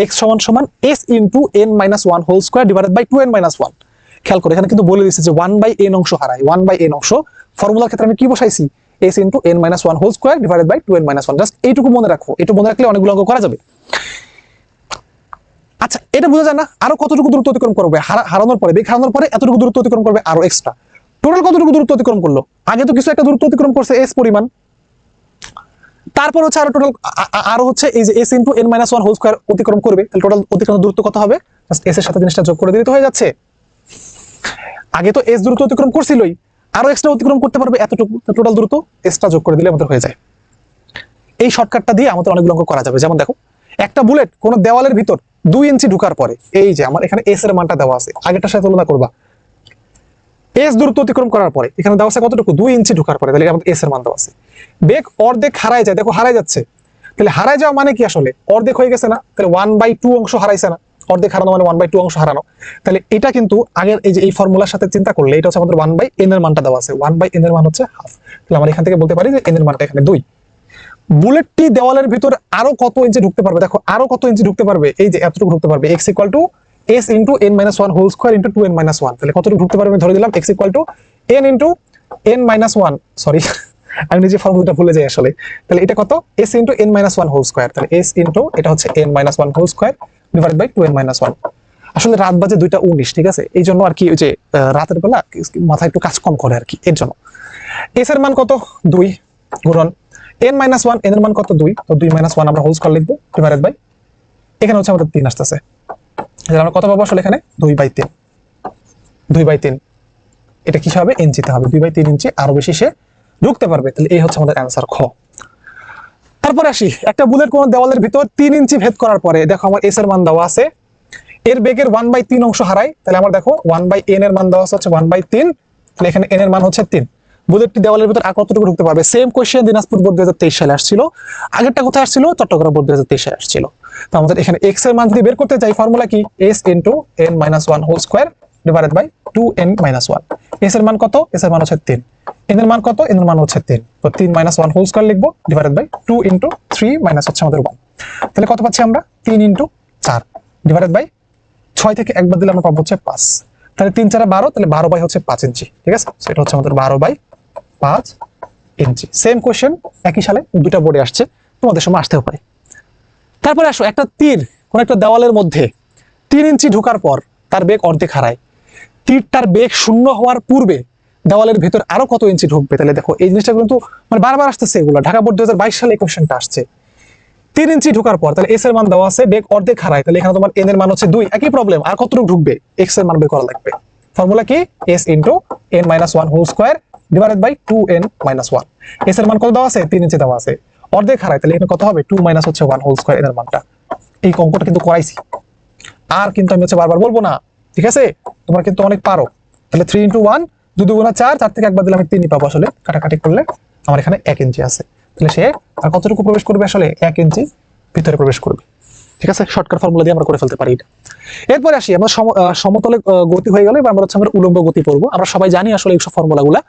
S1: x সমান সমান s into n minus 1 whole square divided by 2n minus 1। খেয়াল করে এখানে কিন্তু বলে দিচ্ছে যে 1/n অংশ হারায়, 1/n অংশ, ফর্মুলার ক্ষেত্রে আমি কি বসাইছি? s into n minus 1 whole square divided by 2n minus 1, just এইটুকু মনে রাখো, এটা মনে রাখলে অনেকগুলো অঙ্ক করা যাবে। আচ্ছা এটা বোঝা যায় না আরো কতটুকু দূরত্ব অতিক্রম করবে? হারানোর পরে, বেগ হারানোর পরে এতটুকু দূরত্ব অতিক্রম করবে আরো এক্সট্রা, টোটাল কতটুকু দূরত্ব অতিক্রম করলো? আগে তো কিছু একটা দূরত্ব অতিক্রম করছে s পরিমাণ, তারপর হচ্ছে আরো টোটাল আরো হচ্ছে এই যে s into n minus 1 whole square অতিক্রম করবে, তাহলে টোটাল অতিক্রান্ত দূরত্ব কত হবে? জাস্ট s এর সাথে জিনিসটা যোগ করে দিলে তো হয়ে যাচ্ছে। আগে তো s দূরত্ব অতিক্রম করছিলই, আরো এক্সট্রা অতিক্রম করতে পারবে এতটুকু, টোটাল দূরত্ব s টা যোগ করে দিলে আমাদের হয়ে যায়। এই শর্টকাটটা দিয়ে আমাদের অনেকগুলো অঙ্ক করা যাবে। যেমন দেখো, একটা বুলেট কোন দেওয়ালের ভিতর 2 ইঞ্চি ঢোকার পরে, এই যে আমার এখানে s এর মানটা দেওয়া আছে, আগেরটার সাথে তুলনা করবা, s দূরত্ব অতিক্রম করার পরে এখানে দেওয়া আছে কতটুকু? 2 ইঞ্চি ঢোকার পরে, তাহলে আমাদের s এর মান দেওয়া আছে। বেগ অর্ধেক হারায় যায়, দেখো হারায় যাচ্ছে, তাহলে হারায় যাওয়া মানে কি? আসলে অর্ধেক হয়ে গেছে না, তাহলে 1/2 অংশ হারাইছে না, অর্ধেক হারানো মানে 1/2 অংশ হারানো, তাহলে এটা কিন্তু আগের এই যে এই ফর্মুলার সাথে চিন্তা করলে এটা হচ্ছে আমাদের 1/n এর মানটা দেওয়া আছে, 1/n এর মান হচ্ছে হাফ, তাহলে আমরা এখান থেকে বলতে পারি যে n এর মানটা এখানে 2। বুলেটটি দেওয়ালের ভিতর আরো কত ইঞ্চি ঢুকতে পারবে? দেখো আরো কত ইঞ্চি ঢুকতে পারবে, এই যে এতটুকু ঢুকতে পারবে, x equal to s into n minus 1 whole square into 2n minus 1, তাহলে কতটুকু ঢুকতে পারবে? ধরে দিলাম x equal to n into n minus 1, sorry আমি নিজে ফর্মুলাটা ভুলে যাই আসলে, তাহলে এটা কত? s into n minus 1 whole square, তাহলে s ইন্টু এটা হচ্ছে n minus 1 whole square divided by 2n minus 1। আসলে রাত বাজে 2:19, ঠিক আছে, এই জন্য আর কি ওই যে রাতের বেলা মাথায় একটু কাজ কম করে আর কি, এর জন্য। s এর মান কত? 2 গুণন n মাইনাস 1, n এর মান কত? 2, তো 2 মাইনাস 1 আমরা হোল স্কয়ার লিখবো ডিভাইডেড বাই, এখানে হচ্ছে আমাদের 3 আসতেছে, তাহলে আমরা কত পাবো আসলে এখানে? 2/3, 2/3 এটা কি হবে, ইঞ্চিতে হবে। 2/3 ইঞ্চি, আরো বেশি সে ঢুকতে পারবে। তাহলে এই হচ্ছে আমাদের অ্যান্সার খ। তারপরে আসি, একটা বুলেট কোন দেওয়ালের ভিতর 3 ইঞ্চি ভেদ করার পরে দেখো আমার এস এর মান দেওয়া আছে, এর বেগের 1/3 অংশ হারাই, তাহলে আমার দেখো 1/n এর মান দেওয়া হচ্ছে 1/3, তাহলে এখানে n এর মান হচ্ছে 3। বুলেটটি দেওয়ালের ভিতর আর কতটুকু ঢুকতে পারবে? সেম কোয়েশ্চেন দিনাজপুর বোর্ড 2023 সালে আসছিল, আগেরটা কোথায় আসছিল? চট্টগ্রাম বোর্ড 2023 সালে আসছিল। তো আমাদের এখানে x এর মান যদি বের করতে চাই, ফর্মুলা কি? s * n - 1 whole square divided by 2n - 1। s এর মান কত? s এর মান হচ্ছে 3। n এর মান কত? n এর মান হচ্ছে 3। তো 3 - 1 হোল স্কয়ার লিখবো ডিভাইডেড বাই 2 * 3 মাইনাস হচ্ছে আমাদের 1। তাহলে কত পাচ্ছি আমরা? 3 * 4 ডিভাইডেড বাই 6 থেকে একবার দিলে আমরা পাবো হচ্ছে 5। তাহলে 3 4 12, তাহলে 12/5 ইঞ্চি। ঠিক আছে, সেটা হচ্ছে আমাদের 12/5 ইঞ্চি। সেম কোশ্চেন একই সালে দুটো বোর্ডে আসছে, তোমাদের সময় আসতেও পারে। তারপরে আসো, একটা তীর কোন একটা দেওয়ালের মধ্যে 3 ইঞ্চি ঢোকার পর তার বেগ অর্ধেক হারায়, তীরটার বেগ শূন্য হওয়ার পূর্বে দেওয়ালের ভিতর আরো কত ইঞ্চি ঢুকবে? তাহলে দেখো এই জিনিসটা কিন্তু মানে বারবার আসতেছে, এগুলো ঢাকা বোর্ড 2022 সালে এই কোশ্চেনটা আসছে। 3 ইঞ্চি ঢোকার পর, তাহলে এস এর মান দেওয়া আছে, বেগ অর্ধেক হারায়, তাহলে এখানে তোমার এন এর মান হচ্ছে 2, একই প্রবলেম। আর কতটুকু ঢুকবে? এক্স এর মান বের করা লাগবে। ফর্মুলা কি? s * n - 1 whole square divided by 2n - 1। S এর মান কত দেওয়া আছে? 3 ইঞ্চি দেওয়া আছে, অর্ধেক হারায়, তাহলে এখানে কত হবে? 2 - হচ্ছে 1 হোল স্কয়ার, এর মানটা। এই অঙ্কটা কিন্তু করাইছি, আর কিন্তু আমি হচ্ছে বারবার বলবো না, ঠিক আছে? তোমরা কিন্তু অনেক পারো। তাহলে 3 * 1, 2 × 4, 4 থেকে একবার দিলে আমি 3ই পাবো। আসলে কাটাকাটি করলে আমার এখানে 1 ইঞ্চি আছে, তাহলে সে আর কতটুকু প্রবেশ করবে? আসলে 1 ইঞ্চি ভিতরে প্রবেশ করবে। ঠিক আছে, শর্টকাট ফর্মুলা দিয়ে আমরা করে ফেলতে পারি এটা। এরপরে আসি, আমরা সমতলে গতি হয়ে গেলে, এবার আমরা হচ্ছে আমরা উলম্ব গতি পড়বো। আমরা সবাই জানি আসলে এই সব ফর্মুলাগুলা।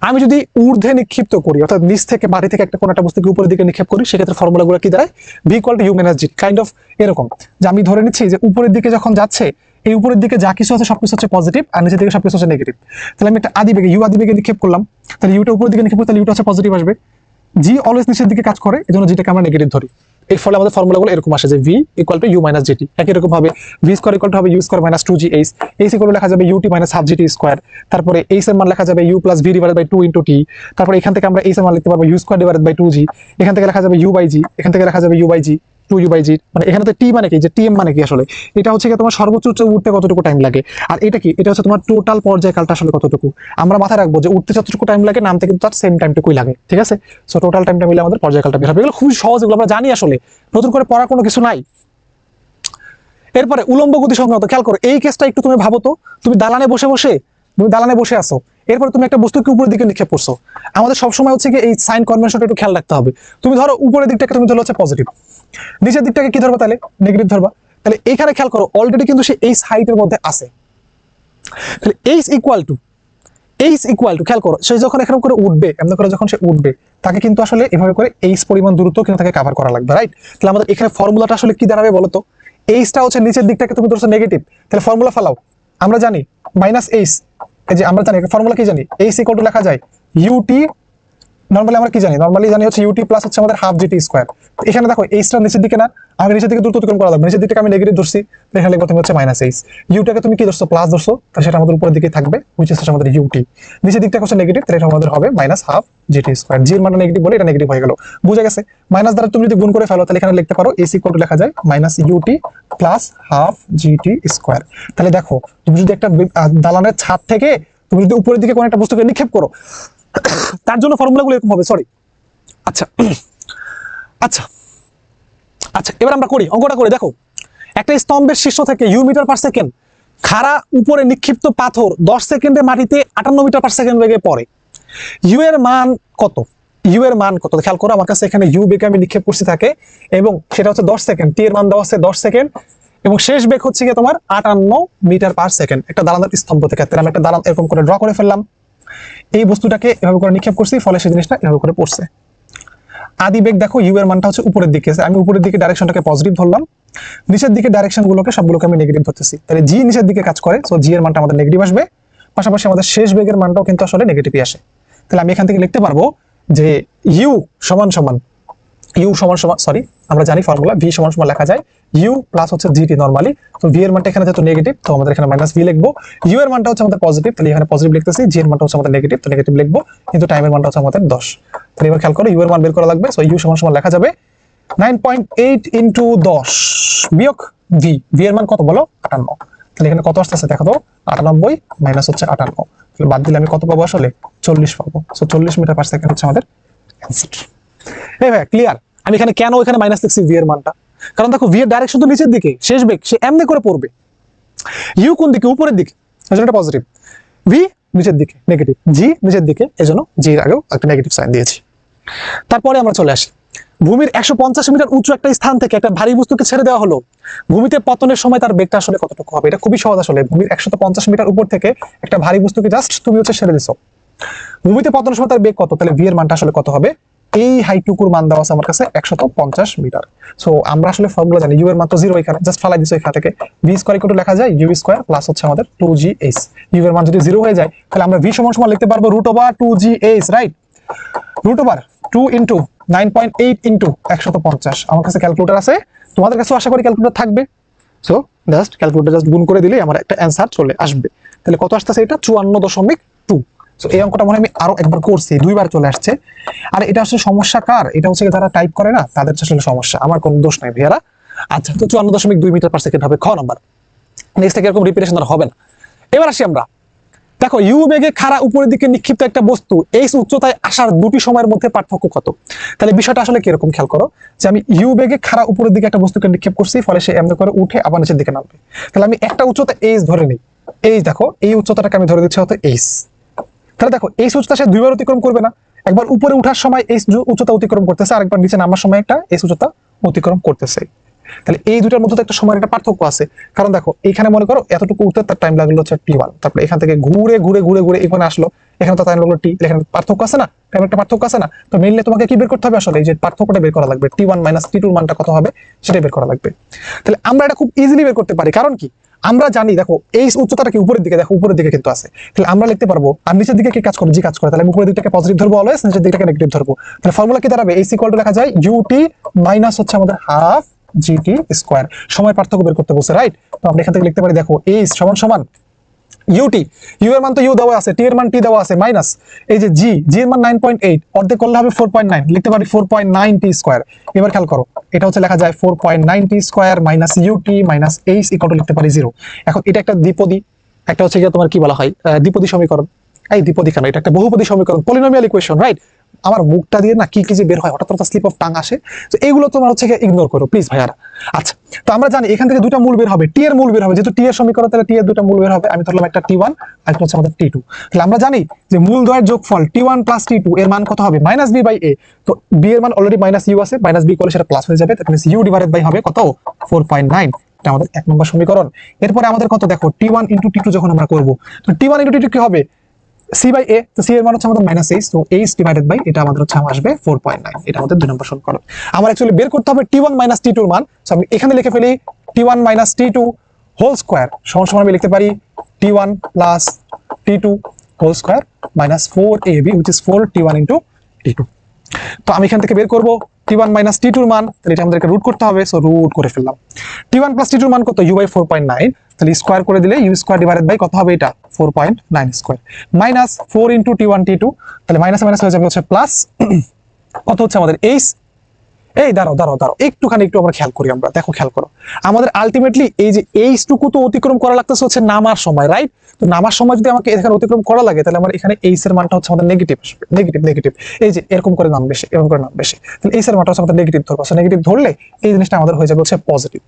S1: আমি যদি ঊর্ধ্বে নিক্ষিপ্ত করি, অর্থাৎ নিচ থেকে বাড়ি থেকে একটা কোন একটা বস্তুকে উপরের দিকে নিক্ষেপ করি, সেক্ষেত্রে ফর্মুলাগুলো কি দাঁড়ায়? v = u - g, kind of এরকম, যে আমি ধরে নিচ্ছি যে উপরের দিকে যখন যাচ্ছে, এই উপরের দিকে যা কিছু আছে সবকিছু হচ্ছে পজিটিভ, আর নিচের দিকে সবকিছু হচ্ছে নেগেটিভ। তাহলে আমি একটা আদি বেগে, u আদি বেগে নিক্ষেপ করলাম, তাহলে ইউটা উপরের দিকে নিক্ষেপ করলে ইউটা হচ্ছে পজিটিভ আসবে। জি অলওয়েজ নিচের দিকে কাজ করে, এজন্য জিটাকে আমরা নেগেটিভ ধরি। এর ফলে আমাদের ফর্মুলাগুলো এরকম আসে যে v = u - gt। একই রকম ভাবে v² = হবে u² - 2gh, h = লেখা যাবে ut - ½ gt²। তারপরে h এর মান লেখা যাবে u + v / 2 * t। তারপরে এখান থেকে আমরা h এর মান লিখতে পারবো u² / 2g, এখান থেকে লেখা যাবে u/g, এখান থেকে লেখা যাবে u/g, 2u/g। মানে এখানে তো t মানে কি, যে tm মানে কি? আসলে এটা হচ্ছে কি তোমার সর্বোচ্চ উঠতে কতটুকু টাইম লাগে, আর এটা কি? এটা হচ্ছে তোমার টোটাল পর্যায়কালটা আসলে কতটুকু। আমরা মাথায় রাখবো যে উঠতে যতটুকু টাইম লাগে, নামতে কিন্তু তার সেম টাইমটুকুই লাগে। ঠিক আছে, সো টোটাল টাইমটা মিলে আমাদের পর্যায়কালটা বের হবে। এগুলো খুবই সহজ, এগুলো আমরা জানি, আসলে নতুন করে পড়ার কোনো কিছু নাই। এরপরে উলম্ব গতি সংক্রান্ত খেয়াল করো, এই কেসটা একটু তুমি ভাবো তো। তুমি দালানে বসে আসো, এরপর তুমি একটা বস্তুকে উপরের দিকে নিক্ষেপ করছো। আমাদের সবসময় হচ্ছে কি এই সাইন কনভেনশনটা একটু খেয়াল রাখতে হবে। তুমি ধরো উপরের দিকটাকে তুমি ধরো হচ্ছে পজিটিভ, নিচের দিকটাকে কি ধরবা? তাহলে নেগেটিভ ধরবা। তাহলে এইখানে খেয়াল করো, অলরেডি কিন্তু সে এই হাইটের মধ্যে আছে। তাহলে h = খেয়াল করো, সে যখন এখানে করে উঠবে, এমন করে যখন সে উঠবে, তাকে কিন্তু আসলে এভাবে করে h পরিমাণ দূরত্ব কিন্তু তাকে কভার করা লাগবে, রাইট? তাহলে আমাদের এখানে ফর্মুলাটা আসলে কি দাঁড়াবে বলো তো? h টা হচ্ছে নিচের দিকটাকে তুমি ধরছো নেগেটিভ, তাহলে ফর্মুলা ফালাও। আমরা জানি -h, এই যে আমরা জানি ফর্মুলা কি জানি, h = লেখা যায় ut, নরমালি আমরা কি জানি? নরমালি জানি হচ্ছে ut প্লাস হচ্ছে আমাদের ½ gt²। এখানে দেখো h টা নিচের দিকে না, আমি নিচের দিকে দ্রুত অতিক্রম করা লাগবে, নিচের দিকে আমি নেগেটিভ ধরছি, এখানে লিখবো তুমি হচ্ছে -h। ইউটাকে তুমি কি ধরছো? প্লাস ধরছো, তাহলে সেটা আমাদের উপরের দিকে থাকবে, হুইচ ইজ আমাদের ut। নিচের দিকটা হচ্ছে নেগেটিভ, তাহলে এটা আমাদের হবে -½ gt²। জি এর মান নেগেটিভ বলে এটা নেগেটিভ হয়ে গেল, বুঝা গেছে? মাইনাস দ্বারা তুমি যদি গুণ করে ফেলো, তাহলে এখানে লিখতে পারো h = লেখা যায় -ut প্লাস ½ gt²। তাহলে দেখো, তুমি যদি একটা দালানের ছাদ থেকে তুমি যদি উপরের দিকে কোনো একটা বস্তুকে নিক্ষেপ করো, তার জন্য ফর্মুলাগুলো এরকম হবে। সরি, আচ্ছা আচ্ছা আচ্ছা, এবার আমরা করি অঙ্কটা করে দেখো। একটা স্তম্ভের শীর্ষ থেকে u m/s খাড়া উপরে নিক্ষিপ্ত পাথর 10 সেকেন্ডে মাটিতে 58 m/s বেগে পড়ে। u এর মান কত? খেয়াল করো, আমার কাছে এখানে u বেগে আমি নিক্ষেপ করছি থাকে, এবং সেটা হচ্ছে 10 সেকেন্ড। t এর মান দেওয়া আছে 10 সেকেন্ড, এবং শেষ বেগ হচ্ছে কি তোমার 58 m/s। একটা দালানের স্তম্ভ থেকে, তাহলে আমি একটা দালান এরকম করে ড্র করে ফেললাম, এই বস্তুটাকে এভাবে করে নিক্ষেপ করছি, ফলে সেই জিনিসটা এভাবে করে পড়ছে। আদি বেগ দেখো, ইউ এর মানটা হচ্ছে উপরের দিকে, আমি উপরের দিকে ডাইরেকশনটাকে পজিটিভ ধরলাম, নিচের দিকে ডাইরেকশন গুলোকে সবগুলোকে আমি নেগেটিভ ধরতেছি। তাহলে জি নিচের দিকে কাজ করে, সো জি এর মানটা আমাদের নেগেটিভ আসবে, পাশাপাশি আমাদের শেষ বেগের মানটাও কিন্তু আসলে নেগেটিভই আসে। তাহলে আমি এখান থেকে লিখতে পারবো যে ইউ সমান সমান, সরি, আমরা জানি ফর্মুলা ভি সমান সমান লেখা যায় ইউ প্লাস হচ্ছে জিটি নরমালি। তো ভি এর মানটা এখানে যেহেতু নেগেটিভ, তো আমাদের এখানে মাইনাস ভি লিখবো। ইউ এর মানটা হচ্ছে আমাদের পজিটিভ, তাহলে এখানে পজিটিভ লিখতেছি, জি এর মানটা হচ্ছে আমাদের নেগেটিভ, তো নেগেটিভ লিখবো, কিন্তু টাইমের মানটা হচ্ছে আমাদের 10। তাহলে এবার খেয়াল করো, ইউ এর মান বের করা লাগবে, সো ইউ সমান সমান লেখা যাবে 9.8 × 10 বিয়োগ ভি। ভি এর মান কত বলো? 58। তাহলে এখানে কত আসতেছে দেখো তো, 98 মাইনাস হচ্ছে 58, বাদ দিলে আমি কত পাবো আসলে 40 পাবো। সো 40 মিটার পার সেকেন্ড হচ্ছে আমাদের অ্যান্সার। এই ভাই ক্লিয়ার? আমি এখানে কেন ওখানে মাইনাস লিখছি ভি এর মানটা, কারণ দেখো ভি এর ডাইরেকশন তো নিচের দিকে, শেষ বেগ সে এমনি করে পড়বে। ইউ কোন দিকে? উপরের দিকে, এজন্য এটা পজিটিভ। ভি নিচের দিকে নেগেটিভ, জি নিচের দিকে, এজন্য জি এর আগেও একটা নেগেটিভ সাইন দিয়েছি। তারপরে আমরা চলে আসি, ভূমির 150 মিটার উঁচু একটা স্থান থেকে একটা ভারী বস্তুকে ছেড়ে দেওয়া হলো, ভূমিতে পতনের সময় তার বেগটা আসলে কতটুকু হবে? এটা খুবই সহজ আসলে। ভূমির 150 মিটার উপর থেকে একটা ভারী বস্তুকে জাস্ট তুমি হচ্ছে ছেড়ে দিছো, ভূমিতে পতনের সময় তার বেগ কত? তাহলে ভি এর মানটা আসলে কত হবে? এই হাইটুকুর মান দেওয়া আছে আমার কাছে 150 মিটার। সো আমরা আসলে ফর্মুলা জানি, ইউ এর মান তো 0, এখানে জাস্ট ফালাই দিছো এখান থেকে। ভি স্কয়ার ইকুয়াল টু লেখা যায় ইউ স্কয়ার প্লাস হচ্ছে আমাদের 2gh। ইউ এর মান যদি 0 হয়ে যায় তাহলে আমরা ভি সমান সমান লিখতে পারবো √2gh, রাইট? √2 into 9.8 into 150। আমার কাছে ক্যালকুলেটর আছে, তোমাদের কাছেও আশা করি ক্যালকুলেটর থাকবে। সো জাস্ট ক্যালকুলেটর জাস্ট গুণ করে দিলেই আমার একটা অ্যান্সার চলে আসবে। তাহলে কত আসতেছে? এটা 54.2। সো এই অঙ্কটা মনে হয় আমি আরো একবার করছি, 2বার চলে আসছে। আর এটা আসলে সমস্যা কার? এটা হচ্ছে যারা টাইপ করে না তাদের আসলে সমস্যা, আমার কোনো দোষ নাই ভাইয়ারা। আচ্ছা, তো 54.2 মিটার পার সেকেন্ড হবে খ নাম্বার। নেক্সট থেকে এরকম রিপিটেশন আর হবে না। এবার আসি আমরা, দেখো ইউ বেগে খাড়া উপরের দিকে নিক্ষিপ্ত একটা বস্তু এইচ উচ্চতায় আসার দুটি সময়ের মধ্যে পার্থক্য কত? তাহলে বিষয়টা আসলে কিরকম খেয়াল করো, যে আমি ইউ বেগে খাড়া উপরের দিকে একটা বস্তুকে নিক্ষেপ করছি, ফলে সে এমনি করে উঠে আবার নিচের দিকে নামবে। তাহলে আমি একটা উচ্চতা এইচ ধরে নিই, এইচ দেখো এই উচ্চতাটাকে আমি ধরে দিচ্ছি হয়তো এইচ। তাহলে দেখো এইচ উচ্চতা সে দুইবার অতিক্রম করবে না, একবার উপরে উঠার সময় এইচ উচ্চতা অতিক্রম করতেছে, আর একবার নিচে নামার সময় একটা এইচ উচ্চতা অতিক্রম করতেছে। তাহলে এই দুটার মধ্যে তো একটা সময়ের একটা পার্থক্য আছে। কারণ দেখো এখানে মনে করো এতটুকু উঠতে তার টাইম লাগলো হচ্ছে টি1, তারপরে এখান থেকে ঘুরে ঘুরে ঘুরে ঘুরে এখানে আসলো, এখানে তো টাইম লাগলো টি। এখানে পার্থক্য আছে না, টাইম একটা পার্থক্য আছে না? তো মেইনলি তোমাকে কি বের করতে হবে আসলে? এই যে পার্থক্যটা বের করা লাগবে, টি1 মাইনাস টি2 মানটা কত হবে সেটা বের করা লাগবে। তাহলে আমরা এটা খুব ইজিলি বের করতে পারি, কারণ কি আমরা জানি দেখো এই উচ্চতাটা কি উপরের দিকে, দেখো উপরের দিকে কিন্তু আছে। তাহলে আমরা লিখতে পারবো, আর নিচের দিকে কি কাজ করে? জি কাজ করে। তাহলে আমি উপরের দিকটাকে পজিটিভ ধরবো অলওয়েজ, নিচের দিকটাকে নেগেটিভ ধরবো। তাহলে ফর্মুলা কি দাঁড়াবে? এইচ ইকুয়াল টু লেখা যায় ইউটি মাইনাস হচ্ছে আমাদের হাফ জিটি স্কয়ার। সময় পার্থক্য বের করতে বলছে, রাইট? তো আমরা এখান থেকে লিখতে পারি দেখো এইচ সমান সমান ইউটি, ইউ এর মান তো ইউ দেওয়া আছে, টি এর মান টি দেওয়া আছে, মাইনাস এই যে জি, জি এর মান 9.8, অর্ধেক করলে হবে 4.9, লিখতে পারি 4.9 টি স্কয়ার। এবার খেয়াল করো, এটা হচ্ছে লেখা যায় 4.9 T square minus U T minus H equal to লিখতে পারি 0। এখন এটা একটা দ্বিপদী, একটা হচ্ছে তোমার কি বলা হয় দ্বিপদী সমীকরণ। এই দ্বিপদী কেন, এটা একটা বহুপদী সমীকরণ, পলিনোমিয়াল ইকুয়েশন, রাইট? আমার মুখটা দিয়ে না কি কি যে বের হয়, হঠাৎ হঠাৎ স্লিপ অফ টাং আসে, তো এইগুলো তোমার হচ্ছে ইগনোর করো প্লিজ ভাইয়ারা। আচ্ছা, তো আমরা জানি এখান থেকে দুটা মূল বের হবে, টি এর মূল বের হবে, যেহেতু টি এর সমীকরণ তাহলে টি এর দুটা মূল বের হবে। আমি ধরলাম একটা টি1 আর একটা হচ্ছে আমাদের টি2। তাহলে আমরা জানি যে মূল দ্বয়ের যোগফল টি1 প্লাস টি2 এর মান কত হবে? মাইনাস বি বাই এ। তো বি এর মান অলরেডি মাইনাস ইউ আছে, মাইনাস বি করলে সেটা প্লাস হয়ে যাবে, তাহলে ইউ ডিভাইডেড বাই হবে কত? 4.9। এটা আমাদের 1 নম্বর সমীকরণ। এরপরে আমাদের কত দেখো, টি1 ইনটু টি2 যখন আমরা করব, তো টি1 ইনটু টি2 কি হবে? সি বাই এ, তো সি এর মান হচ্ছে আমাদের মাইনাস এইচ, তো এইচ ডিভাইডেড বাই এটা আমাদের হচ্ছে আসবে 4.9। এটা আমাদের 2 নম্বর সমীকরণ। আমার অ্যাকচুয়ালি বের করতে হবে টি1 মাইনাস টি2 এর মান। সো আমি এখানে লিখে ফেলি T one minus T two whole square সমান সমান আমি লিখতে পারি T one plus T two whole square minus 4ab which is 4 T one into T two. তো আমি এখান থেকে বের করব টি1 মাইনাস টি2 এর মান, তাহলে এটা আমাদেরকে রুট করতে হবে, সো রুট করে ফেললাম। টি1 প্লাস টি2 এর মান কত? ইউ বাই 4.9, তাহলে স্কয়ার করে দিলে ইউ স্কয়ার ডিভাইডেড বাই কত হবে? এটা 4.9 স্কয়ার মাইনাস 4 ইনটু টি1 টি2, তাহলে মাইনাস মাইনাস হয়ে যাবে হচ্ছে প্লাস, কত হচ্ছে আমাদের এইচ। এই দাঁড়াও দাঁড়াও দাঁড়াও, একটুখানি একটু আমরা খেয়াল করি, আমরা দেখো খেয়াল করো, আমাদের আলটিমেটলি এই যে এইচটুকু তো অতিক্রম করা লাগতেছে হচ্ছে নামার সময়, রাইট? তো নামার সময় যদি আমাকে এখানে অতিক্রম করা লাগে, তাহলে আমার এখানে এইচ এর মানটা হচ্ছে আমাদের নেগেটিভ আসবে, নেগেটিভ নেগেটিভ। এই যে এরকম করে নাম বেশি, এরকম করে নাম বেশি, তাহলে এইচ এর মানটা হচ্ছে আমাদের নেগেটিভ ধরবো। নেগেটিভ ধরলে এই জিনিসটা আমাদের হয়ে যাবে হচ্ছে পজিটিভ,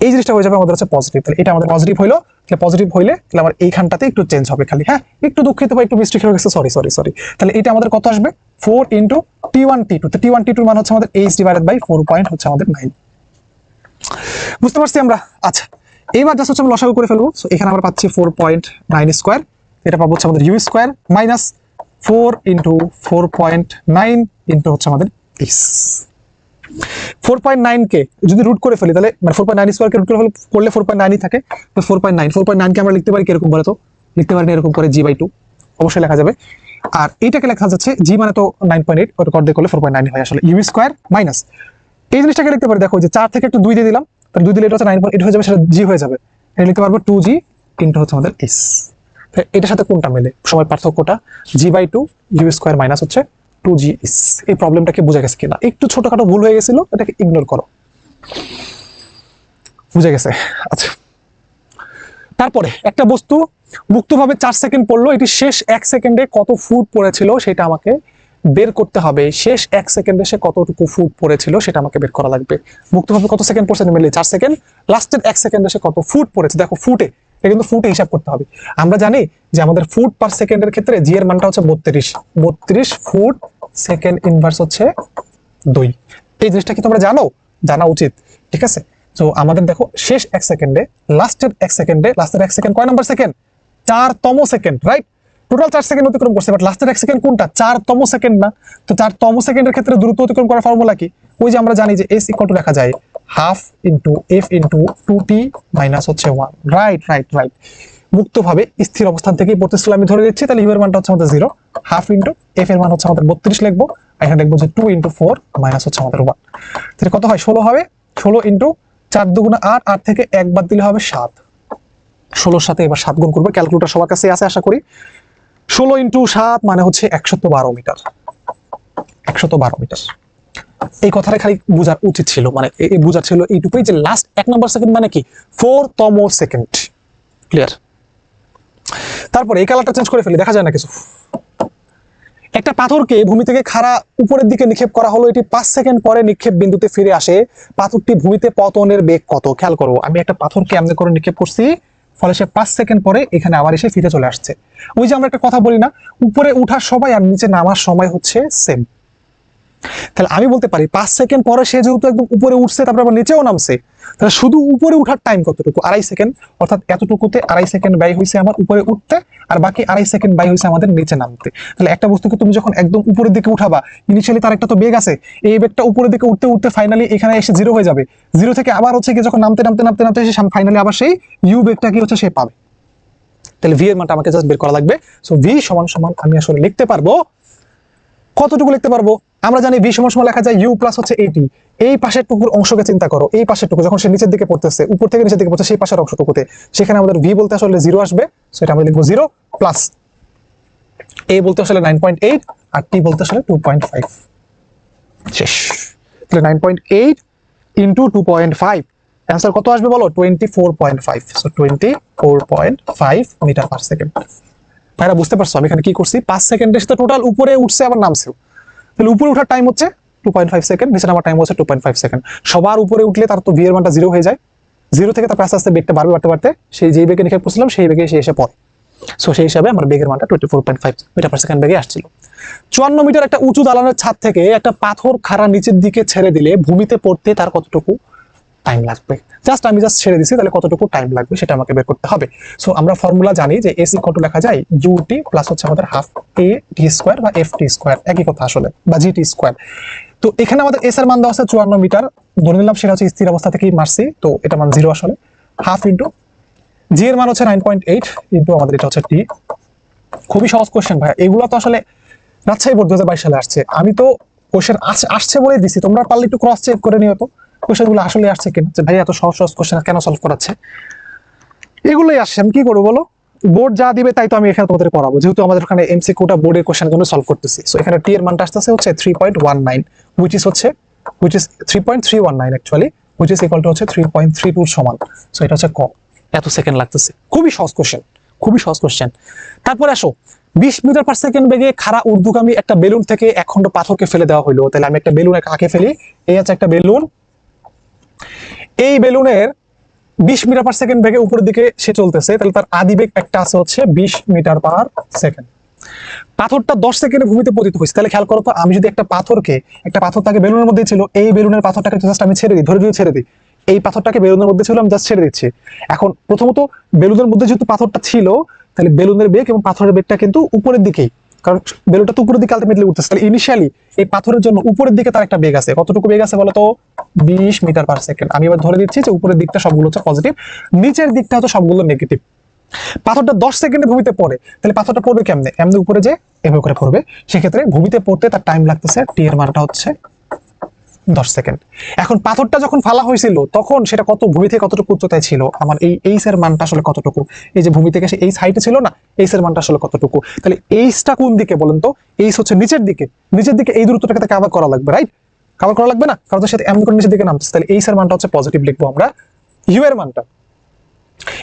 S1: এই জিনিসটা হয়ে যাবে আমাদের হচ্ছে পজিটিভ। তাহলে এটা আমাদের পজিটিভ হইলো, তাহলে পজিটিভ হইলে তাহলে আমার এইখানটাতে একটু চেঞ্জ হবে খালি, হ্যাঁ একটু দুঃখিত বা একটু মিস্টেক হয়ে গেছে, সরি সরি সরি। তাহলে এটা আমাদের কত আসবে? 4 ইনটু টি1 টি2, তো টি1 টি2 মান হচ্ছে আমাদের এইচ ডিভাইডেড বাই 4 পয়েন্ট হচ্ছে আমাদের 9। বুঝতে পারছি আমরা? আচ্ছা, এইবার জাস্ট হচ্ছে আমরা লসাগু করে ফেলবো। সো এখানে আমরা পাচ্ছি 4.9 স্কয়ার, এটা পাবো হচ্ছে আমাদের u square minus 4 into 4.9 into হচ্ছে আমাদের এইচ। 4.9 কে যদি রুট করে ফেলি, তাহলে মানে 4.9 স্কয়ার কে রুট করে করলে 4.9 ই থাকে। তো 4.9 কে আমরা লিখতে পারি কিরকম বলে? তো লিখতে পারি এরকম করে g/2 অবশ্যই লেখা যাবে। আর এইটাকে লেখা যাচ্ছে জি মানে তো 9.8, ওটা কত দিয়ে করলে 4.9 হয় আসলে, ইউ স্কয়ার মাইনাস এই জিনিসটাকে লিখতে পারি, দেখো যে 4 থেকে একটু 2 দিয়ে দিলাম, তাহলে 2 দিলে এটা হচ্ছে 9.8 হয়ে যাবে, সেটা জি হয়ে যাবে। এটা লিখতে পারবো 2g ইনটু হচ্ছে আমাদের s। এটার সাথে কোনটা মেলে সময় পার্থক্যটা? g/2 ইউ স্কয়ার মাইনাস হচ্ছে 2g's। এই প্রবলেমটাকে বোঝা গেছে কিনা? একটু ছোটখাটো ভুল হয়ে গেছিল, এটাকে ইগনোর করো, বুঝে গেছে? আচ্ছা, তারপরে একটা বস্তু মুক্তভাবে 4 সেকেন্ড পড়লো, এটি শেষ 1 সেকেন্ডে কত ফুট পড়েছিল সেটা আমাকে বের করতে হবে। শেষ 1 সেকেন্ডে সে কতটুকু ফুট পড়েছিল সেটা আমাকে বের করা লাগবে। মুক্তভাবে কত সেকেন্ড পড়ছে, মিলে 4 সেকেন্ড, লাস্টের 1 সেকেন্ডে সে কত ফুট পড়েছে, দেখো ফুটে, এটা কিন্তু ফুটে হিসাব করতে হবে। আমরা জানি যে আমাদের ফুট পার সেকেন্ডের ক্ষেত্রে জি এর মানটা হচ্ছে 32 ফুট সেকেন্ড ইনভার্স হচ্ছে 2। এই জিনিসটা কি তোমরা জানো? জানা উচিত, ঠিক আছে। তো আমাদের দেখো শেষ 1 সেকেন্ডে, লাস্টের 1 সেকেন্ডে, লাস্টের 1 সেকেন্ড কয় নাম্বার সেকেন্ড? 4তম সেকেন্ড, রাইট? টোটাল 4 সেকেন্ড অতিক্রম করছে, বাট লাস্টের 1 সেকেন্ড কোনটা? 4তম সেকেন্ড না? তো 4তম সেকেন্ডের ক্ষেত্রে দূরত্ব অতিক্রম করার ফর্মুলা কি? ওই যে আমরা জানি যে s ইকুয়াল টু লেখা যায় half into f into 2t minus হচ্ছে 1। রাইট রাইট রাইট, মুক্তভাবে স্থির অবস্থান থেকেই পড়তেছিল আমি ধরে দিচ্ছি, তাহলে u এর মানটা হচ্ছে আমাদের 0, হাফ ইনটু f এর মান হচ্ছে আমাদের 32 লিখবো, এখানে লিখবো যে 2 ইনটু 4 মাইনাস হচ্ছে আমাদের 1। তাহলে কত হয়? 16 হবে। 16 ইনটু 4 দুগুণা 8, 8 থেকে 1 বাদ দিলে হবে 7। 16 সাথে এবার 7 গুণ করবো, ক্যালকুলেটর সবার কাছে আছে আশা করি। 16 ইন্টু 7 মানে হচ্ছে 112 মিটার। 112 মিটার। এই কথাটা খালি বোঝার উচিত ছিল, মানে এই বোঝার ছিল এইটুকুই যে লাস্ট 1 নম্বর সেকেন্ড মানে কি 4তম সেকেন্ড। ক্লিয়ার? তারপরে এই কালারটা চেঞ্জ করে ফেলি, দেখা যায় না কিছু। একটা পাথরকে ভূমি থেকে খাড়া উপরের দিকে নিক্ষেপ করা হলো, এটি 5 সেকেন্ড পরে নিক্ষেপ বিন্দুতে ফিরে আসে, পাথরটি ভূমিতে পতনের বেগ কত? খেয়াল করো, আমি একটা পাথরকে এমনি করে নিক্ষেপ করছি, ফলে সে 5 সেকেন্ড পরে এখানে আবার এসে ফিরে চলে আসছে। ওই যে আমরা একটা কথা বলি না, উপরে উঠার সময় আর নিচে নামার সময় হচ্ছে সেম। তাহলে আমি বলতে পারি 5 সেকেন্ড পরে সে যেহেতু একদম উপরে উঠছে, তারপর আবার নিচেও নামছে, তাহলে শুধু উপরে উঠার টাইম কতটুকু? 2.5 সেকেন্ড। অর্থাৎ এতটুকুতে 2.5 সেকেন্ড ব্যয় হয়েছে আমার উপরে উঠতে, আর বাকি 2.5 সেকেন্ড ব্যয় হয়েছে আমাদের নিচে নামতে। তাহলে একটা বস্তুকে তুমি যখন একদম উপরের দিকে উঠাবা, ইনিশিয়ালি তার একটা তো বেগ আছে, এই বেগটা উপরের দিকে উঠতে উঠতে ফাইনালি এখানে এসে 0 হয়ে যাবে। 0 থেকে আবার হচ্ছে কি যখন নামতে নামতে নামতে নামতে এসে ফাইনালি আবার সেই ইউ বেগটা কি হচ্ছে সে পাবে। তাহলে ভি এর মানটা আমাকে জাস্ট বের করা লাগবে। সো ভি সমান সমান আমি আসলে লিখতে পারবো, কতটুকু লিখতে পারবো? আমরা জানি ভি সমান সমান লেখা যায় ইউ প্লাস হচ্ছে 80। এই পাশের টুকুর অংশকে চিন্তা করো, এই পাশের টুকু যখন সে নিচের দিকে পড়তেছে, উপর থেকে নিচের দিকে পড়ছে, সেই পাশের অংশটুকুতে সেখানে আমাদের ভি বলতে আসলে 0 আসবে। সো এটা আমি লিখবো 0 প্লাস এ বলতে আসলে 9.8 আর টি বলতে আসলে 2.5। শেষ। তাহলে 9.8 ইন্টু 2.5, অ্যান্সার কত আসবে বলো? 24.5। So 24.5 metre per second. তারা বুঝতে পারছো আমি এখানে কি করছি? 5 সেকেন্ডের সাথে টোটাল উপরে উঠছে আবার নামছে। তাহলে উপরে ওঠার টাইম হচ্ছে 2.5 সেকেন্ড, নিচে নামার টাইম হচ্ছে 2.5 সেকেন্ড। সবার উপরে উঠলে তার তো ভি এর মানটা 0 হয়ে যায়। 0 থেকে তারপর আস্তে আস্তে বেগটা বাড়বে, বাড়তে বাড়তে সেই যেই বেগে নিক্ষেপ করছিলাম সেই বেগে সে এসে পড়ে। সো সেই হিসাবে আমার বেগের মানটা 24.5 মিটার পার সেকেন্ড বেগে আসছিল। 54 মিটার একটা উঁচু দালানের ছাদ থেকে একটা পাথর খাড়া নিচের দিকে ছেড়ে দিলে ভূমিতে পড়তে তার কতটুকু টাইম লাগবে? আমি জাস্ট ছেড়ে দিছি, তাহলে কতটুকু টাইম লাগবে সেটা আমাকে বের করতে হবে। সো আমরা ফর্মুলা জানি যে এস ইকুয়াল টু লেখা যায় ইউটি প্লাস হচ্ছে আমাদের হাফ এ টি স্কোয়ার বা এফ টি স্কোয়ার, একই কথা আসলে, বা জি টি স্কোয়ার। তো এখানে আমাদের এস এর মান দেওয়া আছে 54 মিটার, ধরে নিলাম সেটা হচ্ছে স্থির অবস্থা থেকেই মারছি, তো এটা মান 0 আসলে। হাফ ইন্টু জি এর মান হচ্ছে 9.8 ইন্টু আমাদের এটা হচ্ছে টি। খুবই সহজ কোশ্চেন ভাই, এগুলো তো আসলে রাজশাহী বোর্ড 2022 সালে আসছে। আমি তো কোশ্চেন আসছে বলে দিছি, তোমরা পারলে একটু ক্রস চেক করে নিও তো কোশ্চেনগুলো আসলে আসছে কিনা, যে ভাই এত সহজ সহজ কোশ্চেন কেন সলভ করাচ্ছে। এগুলোই আসছে, আমি কি করবো বলো? বোর্ড যা দিবে তাই তো আমি এখানে তোমাদের করাবো, যেহেতু আমাদের ওখানে এমসিকিউটা বোর্ডের কোশ্চেন জন্য সলভ করতেছি। সো এখানে টি এর মানটা আসতেছে হচ্ছে 3.19, which is 3.319 actually, which is equal to হচ্ছে 3.32 সমান। সো এটা হচ্ছে ক। এত সেকেন্ড লাগতেছে, খুবই সহজ কোশ্চেন, খুবই সহজ কোশ্চেন। তারপরে আসো, 20 মিটার পার সেকেন্ড বেগে খাড়া ঊর্ধ্বগামী একটা বেলুন থেকে এক খণ্ড পাথরকে ফেলে দেওয়া হলো। তাহলে আমি একটা বেলুন আঁকে ফেলি, এই আছে একটা বেলুন, এই বেলুনের 20 মিটার পার সেকেন্ড বেগে উপরের দিকে সে চলতেছে, তাহলে তার আদি বেগ একটা আছে হচ্ছে 20 মিটার পার সেকেন্ড। পাথরটা 10 সেকেন্ডে ভূমিতে পতিত হয়েছে। তাহলে খেয়াল করো তো, আমি যদি একটা পাথর তাকে বেলুনের মধ্যে ছিল, এই বেলুনের পাথরটাকে জাস্ট আমি ছেড়ে দিই, ধরে যদি ছেড়ে দিই, এই পাথরটাকে বেলুনের মধ্যে ছিল, আমি জাস্ট ছেড়ে দিচ্ছি। এখন প্রথমত বেলুনের মধ্যে যেহেতু পাথরটা ছিল, তাহলে বেলুনের বেগ এবং পাথরের বেগটা কিন্তু উপরের দিকেই, কারণ বেলুনটা তো উপরের দিকে আলটিমেটলি উঠতেছে। তাহলে ইনিশিয়ালি এই পাথরের জন্য উপরের দিকে তার একটা বেগ আছে, কতটুকু বেগ আছে বলতো? 20 মিটার পার সেকেন্ড। আমি এবার ধরে দিচ্ছি যে উপরের দিকটা সবগুলো হচ্ছে পজিটিভ, নিচের দিকটা হচ্ছে সবগুলো নেগেটিভ। পাথরটা 10 সেকেন্ডে ভূমিতে পড়ে, তাহলে পাথরটা পড়বে কেমনে? এমনি উপরে যে এভাবে করে পড়বে, সেক্ষেত্রে ভূমিতে পড়তে তার টাইম লাগতেছে, টি এর মানটা হচ্ছে 10 সেকেন্ড। এখন পাথরটা যখন ফালা হয়েছিল তখন সেটা কত ভূমি থেকে কতটুকু উচ্চতায় ছিল? আমার এই এইচ এর মানটা আসলে কতটুকু? এই যে ভূমি থেকে এই সাইডে ছিল না, এইচ এর মানটা আসলে কতটুকু? তাহলে এইচটা কোন দিকে বলেন তো? এইচ হচ্ছে নিচের দিকে, নিচের দিকে এই দূরত্বটাকে কভার করা লাগবে, রাইট? কভার করা লাগবে না, কারণ তার সাথে এমনি করে নিচের দিকে নামতেছে, তাহলে এইচ এর মানটা হচ্ছে পজিটিভ লিখবো আমরা। ইউ এর মানটা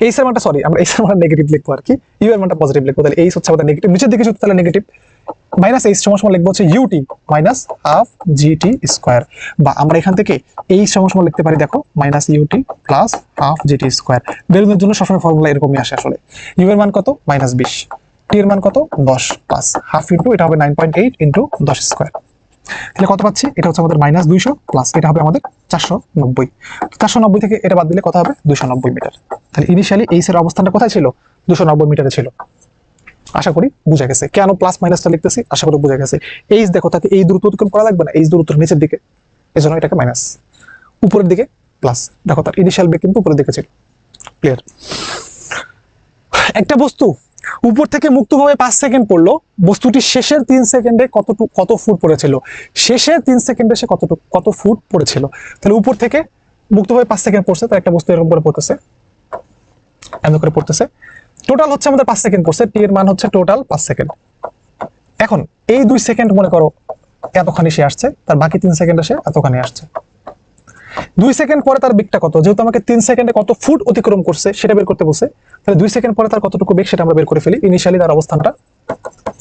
S1: এইচ এর মানটা সরি আমরা এইচ এর মানটা নেগেটিভ লিখবো আর কি, ইউ এর মানটা পজিটিভ লিখবো, তাহলে এইচ হচ্ছে আমাদের নেগেটিভ, নিচের দিকে শুধু তাহলে নেগেটিভ, মাইনাস এইচ সমান লিখবো হচ্ছে u t minus half g t square, বা আমরা এখান থেকে এইচ সমান লিখতে পারি দেখো minus u t plus half g t square. বেরোনোর জন্য সবসময় ফর্মুলা এরকমই আসে আসলে। ইউ এর মান কত মাইনাস 20, টি এর মান কত 10 প্লাস হাফ ইন্টু এটা হবে 9.8 ইন্টু 10 স্কোয়ার, তাহলে কত পাচ্ছি এটা হচ্ছে আমাদের মাইনাস 200 প্লাস এটা হবে আমাদের 490, 490 থেকে এটা বাদ দিলে কত হবে 290 মিটার। তাহলে ইনিশিয়ালি এইচ এর অবস্থানটা কোথায় ছিল 290 মিটারে ছিল। আশা করি বুঝা গেছে কেন প্লাস মাইনাসটা লিখতেছি, আশা করি বুঝা গেছে। এইচ দেখো তাকে এই দূরত্ব অতিক্রম করা লাগবে না, এইচ দূরত্ব নিচের দিকে, এজন্য এটাকে মাইনাস, উপরের দিকে প্লাস, দেখো তার ইনিশিয়াল বেগ কিন্তু উপরের দিকে ছিল। ক্লিয়ার? একটা বস্তু উপর থেকে মুক্তভাবে 5 সেকেন্ড পড়লো, বস্তুটি শেষের 3 সেকেন্ডে কত ফুট পড়েছিল, শেষের 3 সেকেন্ডে সে কত ফুট পড়েছিল। তাহলে উপর থেকে মুক্তভাবে 5 সেকেন্ড পড়ছে, তার একটা বস্তু এরকম করে পড়তেছে, এমন করে পড়তেছে, টোটাল হচ্ছে আমাদের 5 সেকেন্ড পড়ছে, টি এর মান হচ্ছে টোটাল 5 সেকেন্ড। এখন এই 2 সেকেন্ড মনে করো এতখানি সে আসছে, তার বাকি 3 সেকেন্ডে সে এতখানি আসছে। 2 সেকেন্ড পরে তার বেগটা কত, যেহেতু আমাকে 3 সেকেন্ডে কত ফুট অতিক্রম করছে সেটা বের করতে বলছে, তাহলে 2 সেকেন্ড পরে তার কতটুকু বেগ সেটা আমরা বের করে ফেলি। ইনিশিয়ালি তার অবস্থানটা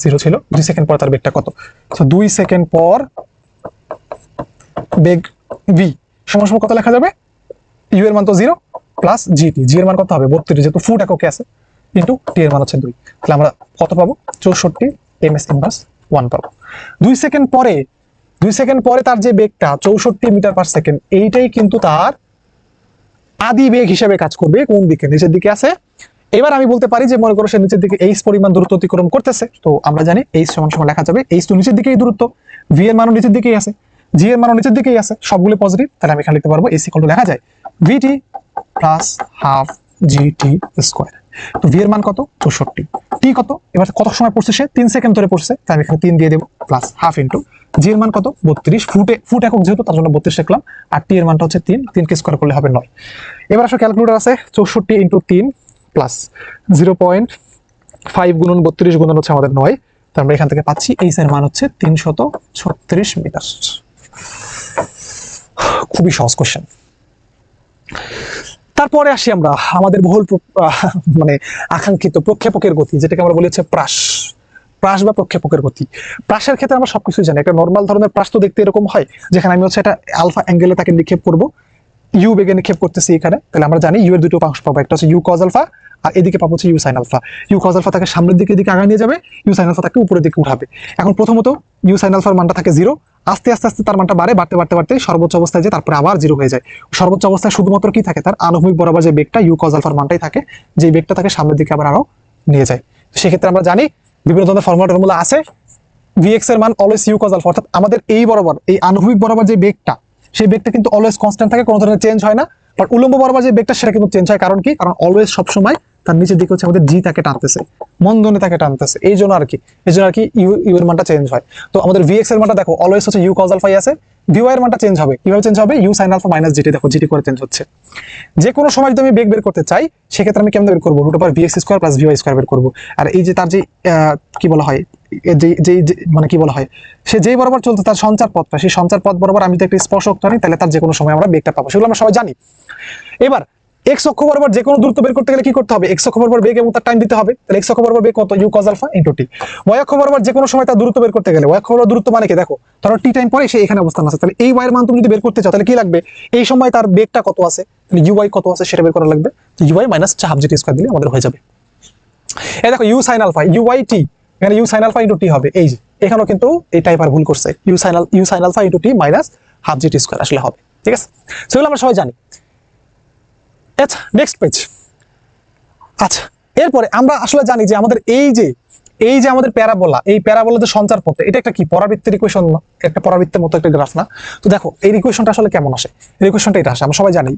S1: 0 ছিল, 2 সেকেন্ড পর তার বেগটা কত, সো 2 সেকেন্ড পর বেগ ভি সমান সমান কত লেখা যাবে, ইউ এর মান তো 0 প্লাস জিটি, জি এর মান কত হবে 32 যেহেতু ফুট এককে আছে, ইন্টু টি এর মান হচ্ছে 2, তাহলে আমরা কত পাবো 64 ms ইনভার্স 1 পাবো। 2 সেকেন্ড পরে তার যে বেগটা 64 মিটার পার সেকেন্ড, এইটাই কিন্তু তার আদি বেগ হিসেবে কাজ করবে, কোন দিকে নিচের দিকে আছে। এবার আমি বলতে পারি যে মনে করো সে নিচের দিকে এইচ পরিমাণ দূরত্ব অতিক্রম করতেছে, তো আমরা জানি এইচ সমান সমান লেখা যাবে এইচ তো নিচের দিকেই দূরত্ব, ভি এর মানও নিচের দিকেই আছে, জি এর মানও নিচের দিকেই আছে, সবগুলো পজিটিভ, তাহলে আমি এখানে লিখতে পারবো এইচ ইকুয়াল টু লেখা যায় ভিটি প্লাস হাফ জিটি স্কোয়ার। তো ভি এর মান কত 64, টি কত এবার কত সময় পড়ছে সে 3 সেকেন্ড ধরে পড়ছে, তাই আমি এখানে 3 দিয়ে দেবো প্লাস হাফ ইন্টু জি এর মান কত 32, ফুট একক যেহেতু তার জন্য 32 লিখলাম, আর টি এর মানটা হচ্ছে 3 কে স্কোয়ার করলে হবে 9। এবার আসলে ক্যালকুলেটর আছে 64 ইন্টু 3 প্লাস 0.5 গুণন 32 গুণন হচ্ছে আমাদের 9, তো আমরা এখান থেকে পাচ্ছি এইচ এর মান হচ্ছে 336 মিটার। খুবই সহজ কোশ্চেন। তারপরে আসি আমরা আমাদের বহুল মানে আকাঙ্ক্ষিত প্রক্ষেপকের গতি, যেটাকে আমরা বলি হচ্ছে প্রাস বা প্রক্ষেপকের গতি। প্রাসের ক্ষেত্রে আমরা সবকিছু জানি, একটা নর্মাল ধরনের প্রাস তো দেখতে এরকম হয়, যেখানে আমি হচ্ছে এটা আলফা অ্যাঙ্গেলে তাকে নিক্ষেপ করব, ইউ বেগে নিক্ষেপ করতেছি এখানে, তাহলে আমরা জানি ইউ এর দুটো অংশ পাবো, একটা হচ্ছে ইউ কজ আলফা আর এদিকে পাবো হচ্ছে you sine alpha. U cos alpha তাকে সামনের দিকে আগায় নিয়ে যাবে, ইউ সাইন আলফা তাকে উপরের দিকে উঠাবে। এখন প্রথমত ইউ সাইন আলফার মানটা থাকে 0, আস্তে আস্তে তার মানটা বাড়তে সর্বোচ্চ অবস্থায় যায়, তারপরে আবার 0 হয়ে যায়। সর্বোচ্চ অবস্থায় শুধুমাত্র কি থাকে, তার আনুভূমিক বরাবর যে বেগটা ইউ কজ আলফার মানটাই থাকে, যে বেগটা তাকে সামনের দিকে আবার আরো নিয়ে যায়। সেক্ষেত্রে আমরা জানি বিভিন্ন ধরনের ফর্মুলা আছে, ভিএক্স এর মান অলওয়েজ ইউ কজ আলফা, অর্থাৎ আমাদের এই বরাবর এই আনুভূমিক বরাবর যে বেগটা, সেই বেগটা কিন্তু অলওয়েজ কনস্ট্যান্ট থাকে, কোনো ধরনের চেঞ্জ হয় না। বাট উলম্ব বরাবর যে বেগটা সেটা কিন্তু চেঞ্জ হয়, কারণ কি, কারণ অলওয়েজ সবসময় তার নিচের দিকে হচ্ছে আমাদের জি তাকে টানতেছে, মন্দনে তাকে টানতেছে, এই জন্য আর কি ইউ এর মানটা চেঞ্জ হয়। তো আমাদের ভিএক্স এর মানটা দেখো অলওয়েজ হচ্ছে ইউ কজ আলফাই আছে, ভিওয়াই এর মানটা চেঞ্জ হবে, কিভাবে চেঞ্জ হবে, u sine alpha minus g t, দেখো জিটি করে চেঞ্জ হচ্ছে। যে কোনো সময় যদি আমি বেগ বের করতে চাই সেক্ষেত্রে আমি কেমন বের করবো, root over v x square plus v y square বের করবো। আর এই যে তার যে কি বলা হয়, যে মানে কি বলা হয়, সে যেই বরাবর চলতে তার সঞ্চার পথটা, সেই সঞ্চার পথ বরাবর আমি যদি একটা স্পর্শক টানি, তাহলে তার যে কোনো সময় আমরা বেগটা পাবো, সেগুলো আমরা সবাই জানি। এবার এক্স অক্ষ বরাবর যে কোনো দূরত্ব বের করতে গেলে কি করতে হবে, এক্স অক্ষ বরাবর বেগ এবং তার টাইম দিতে হবে, তাহলে এক্স অক্ষ বরাবর বেগ কত, u cos alpha into t. Y অক্ষ বরাবর যে কোনো সময় তার দূরত্ব বের করতে গেলে, ওয়াই অক্ষ বরাবর দূরত্ব মানে কি, দেখো ধরো টি টাইম পরে সে এখানে অবস্থান আছে, তাহলে এই ওয়াই এর মান তুমি যদি বের করতে চাও তাহলে কি লাগবে, এই সময় তার বেগটা কত আছে, তাহলে ইউআই কত আছে সেটা বের করা লাগবে, u i minus half g t square দিলে আমাদের হয়ে যাবে। এই দেখো u sine alpha u i t, এখানে u sine alpha into t হবে, এই যে এখানেও কিন্তু এই টাইপ আর ভুল করছে, u sine alpha into t minus half g t square আসলে হবে, ঠিক আছে, সেগুলো আমরা সবাই জানি। আচ্ছা নেক্সট পেজ। আচ্ছা এরপরে আমরা আসলে জানি যে আমাদের এই যে আমাদের প্যারাবোলা, এই প্যারাবোলাতে সঞ্চার পথে এটা একটা কি পরাবৃত্তের ইকুয়েশন না, একটা পরাবৃত্তের মতো একটা গ্রাফ না। তো দেখো এই ইকুয়েশনটা আসলে কেমন আসে, এই ইকুয়েশনটা এটা আসে, আমরা সবাই জানি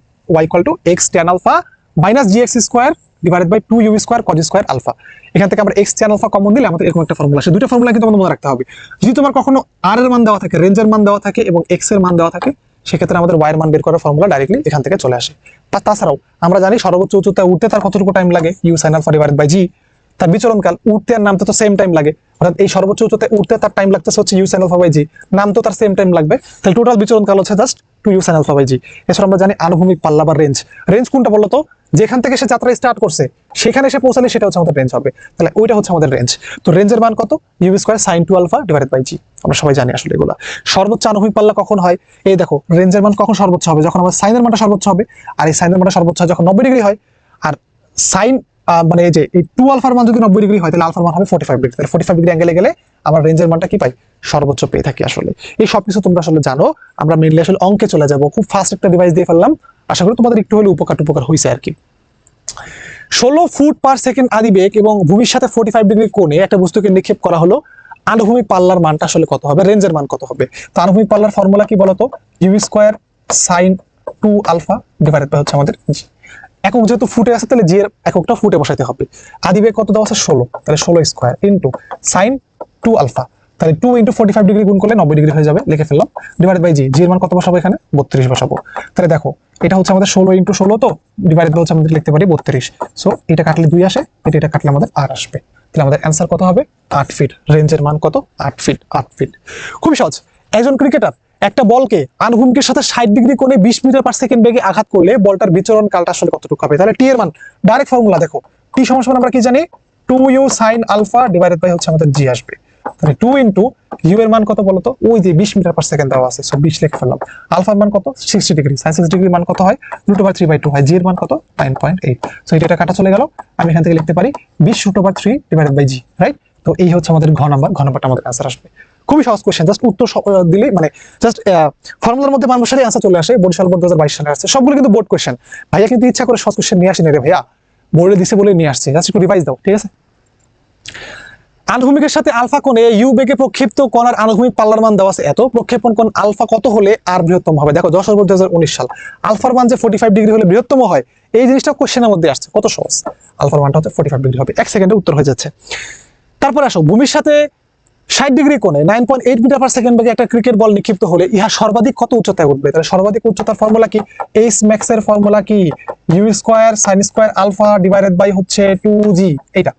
S1: y = x tan alpha minus gx square divided by 2u square cos square alpha. এখান থেকে আমরা x tan আলফা কমন দিলে আমাদের এরকম একটা ফর্মুলা আসে। দুটো ফর্মুলা কিন্তু আমাদের মনে রাখতে হবে। যদি তোমার কখনো r এর মান দেওয়া থাকে, রেঞ্জের মান দেওয়া থাকে এবং x এর মান দেওয়া থাকে, সেক্ষেত্রে আমাদের y এর মান বের করার ফর্মুলা ডাইরেক্টলি এখান থেকে চলে আসে। তাছাড়াও আমরা জানি সর্বোচ্চ উচ্চতায় উঠতে তার কতটুকু টাইম লাগে, u sin alpha divided by g, তার বিচরণকাল উঠতে আর নামতে তো সেম টাইম লাগে, অর্থাৎ এই সর্বোচ্চ উচ্চতায় উঠতে তার টাইম লাগতেছে হচ্ছে you sine alpha by G, নামতে তার সেম টাইম লাগবে, তাহলে টোটাল বিচরণকাল হচ্ছে just 2 you sine alpha by G. এছাড়া আমরা জানি আনুভূমিক পাল্লা বা রেঞ্জ, রেঞ্জ কোনটা বলতো, যেখান থেকে সে যাত্রা স্টার্ট করছে সেখানে এসে পৌঁছালে সেটা হচ্ছে আমাদের রেঞ্জ হবে, তাহলে ওইটা হচ্ছে আমাদের রেঞ্জ। তো রেঞ্জের মান কত, you square sine 2 alpha divided by G, আমরা সবাই জানি আসলে এগুলা। সর্বোচ্চ আনুভূমিক পাল্লা কখন হয়, এই দেখো রেঞ্জের মান কখন সর্বোচ্চ হবে, যখন আমার সাইনের মানটা সর্বোচ্চ হবে, আর এই সাইনের মানটা সর্বোচ্চ হয় যখন 90 ডিগ্রি হয়, আর সাইন মানে এই যে এই 2 আলফার মান যদি 90 ডিগ্রি হয় তাহলে আলফার মান হবে 45 ডিগ্রি, তাহলে 45 ডিগ্রি অ্যাঙ্গেলে গেলে আমার রেঞ্জের মানটা কি পাই, সর্বোচ্চ পেয়ে থাকি আসলে। এই সবকিছু তোমরা আসলে জানো, আমরা মেইনলি আসলে অঙ্কে চলে যাব, খুব ফাস্ট একটা ডিভাইস দিয়ে ফেললাম, আশা করি তোমাদের একটু হলে উপকার হয়েছে আর কি। 16 ফুট পার সেকেন্ড আদিবেগ এবং ভূমির সাথে 45 ডিগ্রি কোণে একটা বস্তুকে নিক্ষেপ করা হলো, আনুভূমিক পাল্লার মানটা আসলে কত হবে, রেঞ্জের মান কত হবে। তো আনুভূমিক পাল্লার ফর্মুলা কি বলতো, u square sine 2 alpha divided by হচ্ছে আমাদের জি। একক যেহেতু ফুটে আছে তাহলে জি এর এককটা ফুটে বসাইতে হবে। আদিবেগ কত দেওয়া আছে 16, তাহলে 16 স্কয়ার ইনটু সাইন 2 আলফা, তাহলে 2 ইনটু 45 ডিগ্রি গুণ করলে 90 ডিগ্রি হয়ে যাবে, লিখে ফেললাম, ডিভাইডেড বাই জি। জি এর মান কত বসাবো এখানে, 32 বসাবো। তাহলে দেখো এটা হচ্ছে আমাদের 16 ইনটু 16, তো ডিভাইডেড বাই হচ্ছে আমাদের লিখতে পারি 32। সো এটা কাটলে 2 আসে, এটা কাটলে আমাদের 8 আসবে, তাহলে আমাদের অ্যান্সার কত হবে, 8 ফিট। রেঞ্জের মান কত, 8 ফিট, 8 ফিট। খুবই সহজ। একজন ক্রিকেটার একটা বলকে আনুভূমিকের সাথে 60 ডিগ্রি কোণে 20 মিটার পার সেকেন্ড বেগে আঘাত করলে বলটার বিচরণ কালটা আসলে কতটুকু হবে, তাহলে টি এর মান ডাইরেক্ট ফর্মুলা দেখো, টি সমান আমরা কি জানি 2 you sine alpha divided by হচ্ছে আমাদের জি আসবে, তাহলে 2 ইনটু ইউ এর মান কত বলতো, ওই যে 20 মিটার পার সেকেন্ড দেওয়া আছে, সো 20 লিখে ফেললাম। আলফার মান কত 60 ডিগ্রি, সাইন 60 ডিগ্রি মান কত হয় √3/2 হয়, জি এর মান কত 9.8। সো এটা কাটা চলে গেল, আমি এখান থেকে লিখতে পারি 20 √3 ডিভাইডেড বাই জি, রাইট। তো এই হচ্ছে আমাদের ঘ নাম্বারটা আমাদের অ্যান্সার আসবে। খুবই সহজ কোশ্চেন, জাস্ট উত্তর দিলে মানে জাস্ট ফর্মুলার মধ্যে মান বসালে অ্যান্সার চলে আসে। বরিশাল বোর্ড 2022 সালে আসছে, সবগুলো কিন্তু বোর্ড কোশ্চেন। ভাইয়া কিন্তু ইচ্ছা করে সহজ কোশ্চেন নিয়ে আসেনি রে ভাইয়া, বোর্ডে দিছে বলে নিয়ে আসছে, জাস্ট একটু রিভাইজ দাও, ঠিক আছে। আনুভূমিকের সাথে আলফা কোণে ইউ বেগে প্রক্ষিপ্ত কণার আনুভূমিক পাল্লার মান দেওয়া আছে এত, প্রক্ষেপণ কোণ আলফা কত হলে আর বৃহত্তম হবে। দেখো 10/2019 সাল, আলফার মান যে 45 ডিগ্রি হলে বৃহত্তম হয়, এই জিনিসটা কোশ্চেনের মধ্যে আসছে, কত সহজ। আলফার মানটা হচ্ছে 45 ডিগ্রি হবে, 1 সেকেন্ডে উত্তর হয়ে যাচ্ছে। তারপরে আসো, ভূমির সাথে 60 ডিগ্রি কোণে 9.8 মিটার পার সেকেন্ড বেগে একটা ক্রিকেট বল নিক্ষিপ্ত হলে ইহা সর্বাধিক কত উচ্চতায় উঠবে, তাহলে সর্বাধিক উচ্চতার ফর্মুলা কি, এইচ ম্যাক্স এর ফর্মুলা কি, u square sine square alpha divided by হচ্ছে 2g। এইটা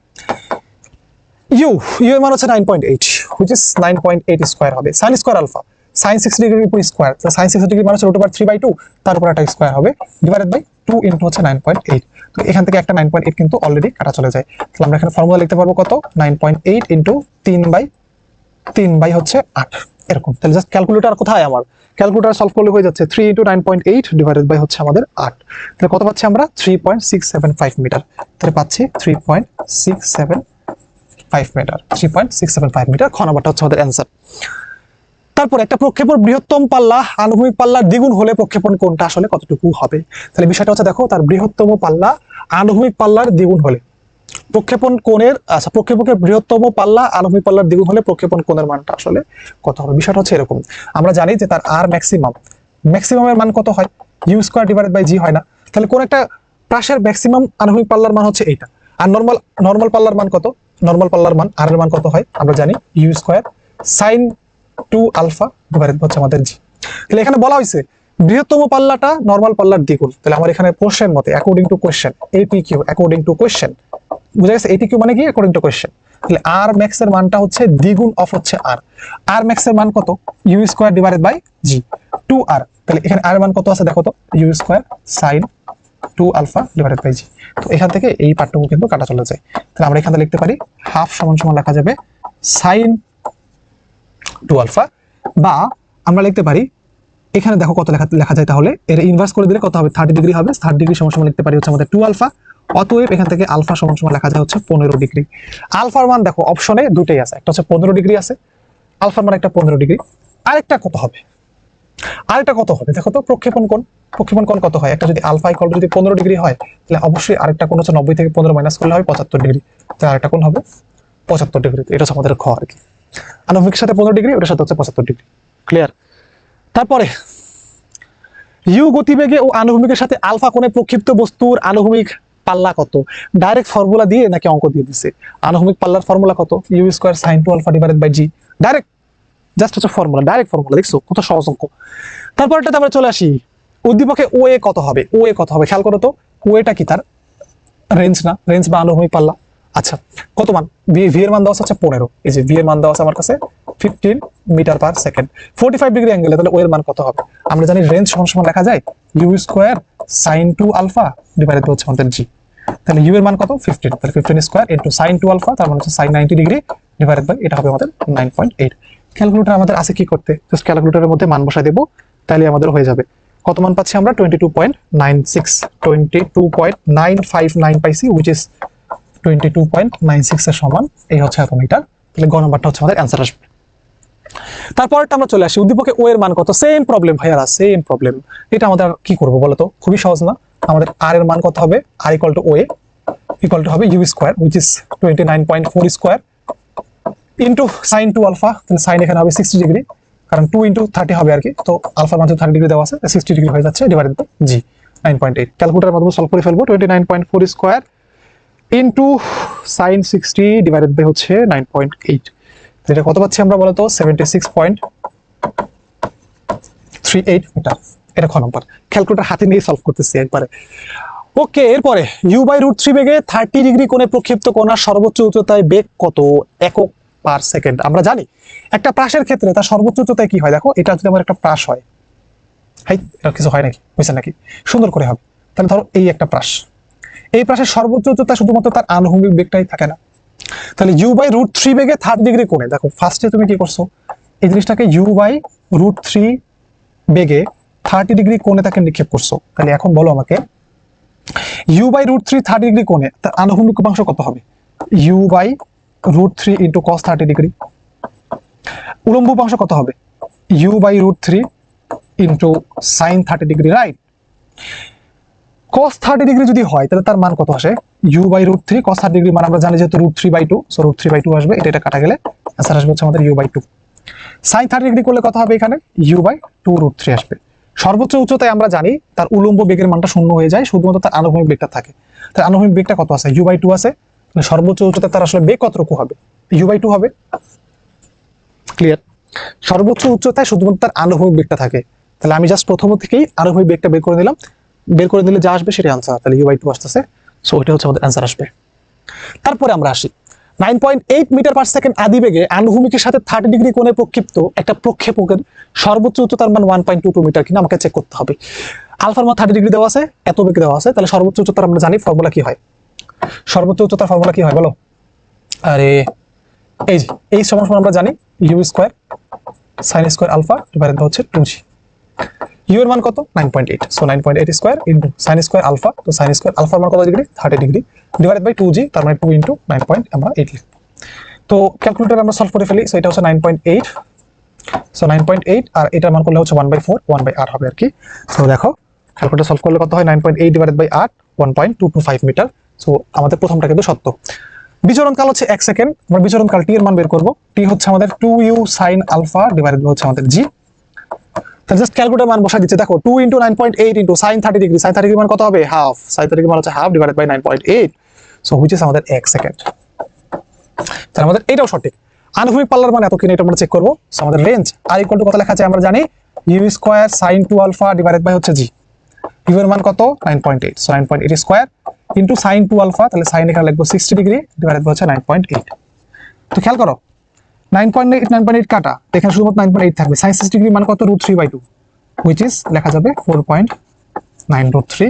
S1: ইউ এর মান হচ্ছে 9.8, which is 9.8 স্কয়ার হবে, সাইন স্কয়ার আলফা সাইন 60 ডিগ্রির উপর স্কয়ার, সাইন 60 ডিগ্রি মানে হচ্ছে √3/2, তার উপর একটা স্কয়ার হবে ডিভাইডেড বাই 2 ইনটু হচ্ছে 9.8। তো এখান থেকে একটা 9.8 কিন্তু অলরেডি কাটা চলে যায়, তাহলে আমরা এখানে ফর্মুলা লিখতে পারবো কত, 9.8 ইনটু 3/3 হচ্ছে 8 এরকম। তাহলে জাস্ট ক্যালকুলেটর কোথায়, আমার ক্যালকুলেটর সলভ করলে হয়ে যাচ্ছে 3 ইনটু 9.8 ডিভাইডেড বাই হচ্ছে আমাদের 8, তাহলে কত পাচ্ছি আমরা 3.675 মিটার, তাহলে পাচ্ছি 3.675 মিটার, 3.675 মিটার। খ নাম্বারটা হচ্ছে আমাদের অ্যান্সার। তারপর একটা প্রক্ষেপণ বৃহত্তম পাল্লা আনুভূমিক পাল্লার দ্বিগুণ হলে প্রক্ষেপণ কোণটা আসলে কতটুকু হবে, তাহলে বিষয়টা হচ্ছে দেখো, তার বৃহত্তম পাল্লা আনুভূমিক পাল্লার দ্বিগুণ হলে প্রক্ষেপণ কোণের, আচ্ছা প্রক্ষেপকের বৃহত্তম পাল্লা আনুভূমিক পাল্লার দ্বিগুণ হলে প্রক্ষেপণ কোণের মানটা আসলে কত হবে। বিষয়টা হচ্ছে এরকম, আমরা জানি যে তার আর ম্যাক্সিমামের মান কত হয়, ইউ স্কয়ার ডিভাইডেড বাই জি হয় না, তাহলে কোন একটা প্রাসের ম্যাক্সিমাম আনুভূমিক পাল্লার মান হচ্ছে এইটা, আর নরমাল পাল্লার মান কত, নরমাল পাল্লার মান আর এর মান কত হয় আমরা জানি, u square sine 2 alpha divided হচ্ছে আমাদের জি। তাহলে এখানে বলা হয়েছে বৃহত্তম পাল্লাটা নরমাল পাল্লার দ্বিগুণ, তাহলে আমার এখানে কোশ্চেন মতে according to question APQ, according to question বুঝা গেছে, এপিকিউ মানে কি অ্যাকর্ডিং টু কোশ্চেন, তাহলে আর ম্যাক্স এর মানটা হচ্ছে দ্বিগুণ অফ হচ্ছে আর ম্যাক্স এর মান কত, you square divided by g 2r, তাহলে এখানে আর এর মান কত আছে দেখো তো, U square sine 2 alpha divided by G. তো এখান থেকে এই পার্টটুকু কিন্তু কাটা চলে যায়, তাহলে আমরা এখানে লিখতে পারি হাফ সমান সমান লেখা যাবে সাইন 2 আলফা, বা আমরা লিখতে পারি এখানে দেখো কত লেখা যায়, তাহলে এর ইনভার্স করে দিলে কত হবে 30 ডিগ্রি হবে, 30 ডিগ্রি সমান সমান লিখতে পারি হচ্ছে আমাদের 2 আলফা, অতএব এখান থেকে আলফা সমান সমান লেখা যায় হচ্ছে 15 ডিগ্রি। আলফার মান দেখো অপশনে দুটেই আছে, একটা হচ্ছে 15 ডিগ্রি আছে, আলফার মান একটা 15 ডিগ্রি, আরেকটা কত হবে, দেখো তো প্রক্ষেপণ কোণ কত হয়, একটা যদি আলফা ইকুয়াল যদি 15 ডিগ্রি হয়, তাহলে অবশ্যই আরেকটা কোণ হচ্ছে 90 থেকে 15 মাইনাস করলে হবে 75 ডিগ্রি, তাহলে আরেকটা কোণ হবে 75 ডিগ্রি। এটা হচ্ছে আমাদের খ আর কি, আনুভূমিকের সাথে 15 ডিগ্রি, ওটার সাথে হচ্ছে 75 ডিগ্রি, ক্লিয়ার। তারপরে ইউ গতিবেগে ও আনুভূমিকের সাথে আলফা কোণে প্রক্ষিপ্ত বস্তুর আনুভূমিক পাল্লা কত, ডাইরেক্ট ফর্মুলা দিয়ে নাকি অঙ্ক দিয়ে দিচ্ছে, আনুভূমিক পাল্লার ফর্মুলা কত, you square sine 2 alpha divided by g, direct just হচ্ছে ফর্মুলা, ডাইরেক্ট ফর্মুলা, দেখছো কত সহজ অঙ্ক। তারপরটাতে আমরা চলে আসি, উদ্দীপকে ও এ কত হবে, খেয়াল করো তো, ও এটা কি তার রেঞ্জ না, রেঞ্জ বা আনুভূমিক পাল্লা, আচ্ছা, কত মান? ভি এর মান দেওয়া আছে 15, এই যে ভি এর মান দেওয়া আছে আমার কাছে 15 মিটার পার সেকেন্ড, 45 ডিগ্রি অ্যাঙ্গেলে, তাহলে ও এর মান কত হবে? আমরা জানি রেঞ্জ সমান সমান লেখা যায় u square sine 2 alpha divided by হচ্ছে আমাদের জি। তাহলে ইউ এর মান কত? 15, তাহলে 15 স্কোয়ার ইনটু সাইন 2 আলফা, তার মানে হচ্ছে সাইন 90 ডিগ্রি ডিভাইডেড বাই এটা হবে আমাদের 9.8। ক্যালকুলেটর আমাদের আছে কি করতে, জাস্ট ক্যালকুলেটরের মধ্যে মান বসাই দেব, তাহলে আমাদের হয়ে যাবে। কত মান পাচ্ছি আমরা? 22.96, 22.959 পাইছি, উইচ ইজ 22.96 এর সমান, এই হচ্ছে এত মিটার। তাহলে গ নাম্বারটা হচ্ছে আমাদের অ্যান্সার আসবে। তারপরটা আমরা চলে আসি, উদ্দীপকে ও এর মান কত? সেম প্রবলেম ভাইয়ারা, সেম প্রবলেম। এটা আমাদের কি করবো বলো তো? খুবই সহজ না? আমাদের আর এর মান কত হবে? R equal to O A equal to হবে U square, which is 29.4 square into sine 2 alpha, তাহলে সাইন এখানে হবে 60 ডিগ্রি, কারণ 2 ইন্টু 30 হবে আর কি, তো আলফার মান 30 ডিগ্রি দেওয়া আছে, 60 ডিগ্রি হয়ে যাচ্ছে, ডিভাইডেড বাই জি 9.8। ক্যালকুলেটরের মাধ্যমে সলভ করে ফেলবো। 29.4 square into sine 60 divided by হচ্ছে 9.8, যেটা কত পাচ্ছি আমরা বলতো? 76.38 মিটার। এটা খ নম্বর। ক্যালকুলেটর হাতে নিয়ে সলভ করতেছি একবারে। ওকে, এরপরে ইউ বাই রুট 3 বেগে 30 ডিগ্রি কোণে প্রক্ষিপ্ত কণার সর্বোচ্চ উচ্চতায় বেগ কত একক পার সেকেন্ড? আমরা জানি একটা প্রাসের ক্ষেত্রে তার সর্বোচ্চ উচ্চতায় কি হয়, দেখো এটা যদি আমার একটা প্রাস হয়, হাই এটা কিছু হয় নাকি, বুঝছে নাকি? সুন্দর করে হবে। তাহলে ধরো এই একটা প্রাস, এই প্রাসের সর্বোচ্চ উচ্চতা শুধুমাত্র তার আনুভূমিক বেগটাই থাকে না। তাহলে ইউ বাই রুট 3 বেগে 30 ডিগ্রি কোণে, দেখো ফার্স্টে তুমি কি করছো, এই জিনিসটাকে ইউ বাই রুট 3 বেগে 30 ডিগ্রি কোণে তাকে নিক্ষেপ করছো। তাহলে এখন বলো আমাকে ইউ বাই রুট 3 30 ডিগ্রি কোণে তার আনুভূমিক উপাংশ কত হবে? U by root 3 into cos 30 degree. উলম্ব উপাংশ কত হবে? U by root 3 into sine 30 degree, right? cos 30 degree যদি হয় তাহলে তার মান কত আসে? u by root 3 cos 30 degree মান আমরা জানি যেহেতু root 3 by 2, so root 3 by 2 আসবে, এটা কাটা গেলে आंसर আসবে হচ্ছে আমাদের u বাই 2। sin 30 ডিগ্রি করলে কত হবে? এখানে u বাই 2 রুট 3 আসবে। সর্বোচ্চ উচ্চতায় আমরা জানি তার উলম্ব বেগের মানটা শূন্য হয়ে যায়, শুধুমাত্র তার আনুভূমিক বেগটা থাকে। তার আনুভূমিক বেগটা কত আছে? u বাই 2 আছে, তাহলে সর্বোচ্চ উচ্চতায় তার আসলে বেগ কতটুকু হবে? u বাই 2 হবে। ক্লিয়ার? সর্বোচ্চ উচ্চতায় শুধুমাত্র তার আনুভূমিক বেগটা থাকে, তাহলে আমি জাস্ট প্রথম থেকেই আনুভূমিক বেগটা বের করে নিলাম, বের করে দিলে যা আসবে সেটাই आंसर, তাহলে u বাই 2 আসতেছে, সো এটা হচ্ছে আমাদের आंसर আসবে। তারপরে আমরা আসি 9.8 মিটার পার সেকেন্ড আদি বেগে আনুভূমিকের সাথে 30 ডিগ্রি কোণে প্রক্ষিপ্ত একটা প্রক্ষেপকের সর্বোচ্চ উচ্চতার মান 1.22 মিটার কিনা আমাকে চেক করতে হবে। আলফার মান 30 ডিগ্রি দেওয়া আছে, এত বেগ দেওয়া আছে, তাহলে সর্বোচ্চ উচ্চতার আমরা জানি ফর্মুলা কি হয়? সর্বোচ্চ উচ্চতার ফর্মুলা কি হয় বলো? আরে এই যে এই সমান আমরা জানি u square sin square alpha divided by হচ্ছে 2g। ইউ এর মান কত? 9.8, so 9.8 square into sin square alpha, তো sin স্কয়ার আলফার মান কত degree? 30 degree divided by 2g, তার মানে 2 ইনটু 9.8 লিখব। তো ক্যালকুলেটর আমরা সলভ করে ফেলি, সো এটা হচ্ছে 9.8, সো 9.8 আর এটার মান করলে হচ্ছে 1/4, 1/8 হবে আর কি। সো দেখো ক্যালকুলেটর সলভ করলে কত হয়? 9.8 ডিভাইডেড বাই 8, 1.225 মিটার। সো আমাদের প্রথমটা কিন্তু সত্য। বিচরণ কাল হচ্ছে 1 সেকেন্ড, আমরা বিচরণ কাল টি এর মান বের করব। টি হচ্ছে আমাদের 2u sin alpha divided by হচ্ছে আমাদের g। তাহলে জাস্ট ক্যালকুলেটর মান বসা দিচ্ছে, দেখো 2 into 9.8 into sin 30 degree, sin 30 degree মান কত হবে? হাফ, sin 30 ডিগ্রি মান হচ্ছে half divided by 9.8, so which is আমাদের 1 সেকেন্ড। তাহলে আমাদের এটাও সঠিক। আনুভূমিক পাল্লার মান এত কিনা এটা আমরা চেক করব। সো আমাদের রেঞ্জ আর ইকুয়াল টু কত লেখা আছে আমরা জানি, u square sin 2 alpha divided by হচ্ছে g। u এর মান কত? 9.8, so 9.8 square into sin 2 alpha, তাহলে sin এখানে লিখব 60 ডিগ্রি ডিভাইডেড বাই হচ্ছে 9.8। তো খেয়াল করো 9.8 কাটা, এখানে শুধুমাত্র 9.8 থাকবে, sin 60 ডিগ্রি মান কত? √3/2, হুইচ ইজ লেখা যাবে 4.9√3।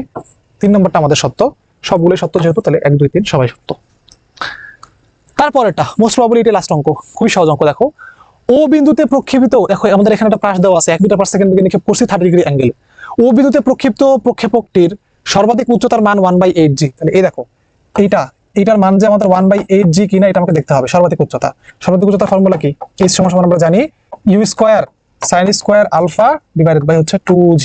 S1: 3 নম্বরটা আমাদের সত্য, সবগুলোই সত্য যেহেতু, তাহলে 1 2 3 সবাই সত্য। তারপরেরটা মোস্ট প্রবাবলি লাস্ট অঙ্ক, খুবই সহজ অঙ্ক। দেখো ও বিন্দুতে প্রক্ষেপিত, দেখো আমাদের এখানে একটা প্রাস দেওয়া আছে 1 মিটার পার সেকেন্ড বেগে নিক্ষেপ করছি 30 ডিগ্রি অ্যাঙ্গেলে। ও বিন্দুতে প্রক্ষিপ্ত প্রক্ষেপকটির সর্বাধিক উচ্চতার মান 1/8g। তাহলে এই দেখো এইটার মান যে আমাদের 1/8g কিনা এটা আমাকে দেখতে হবে। সর্বাধিক উচ্চতার ফর্মুলা কি? এই সমান আমরা জানি u square sin square alpha divided by হচ্ছে 2g।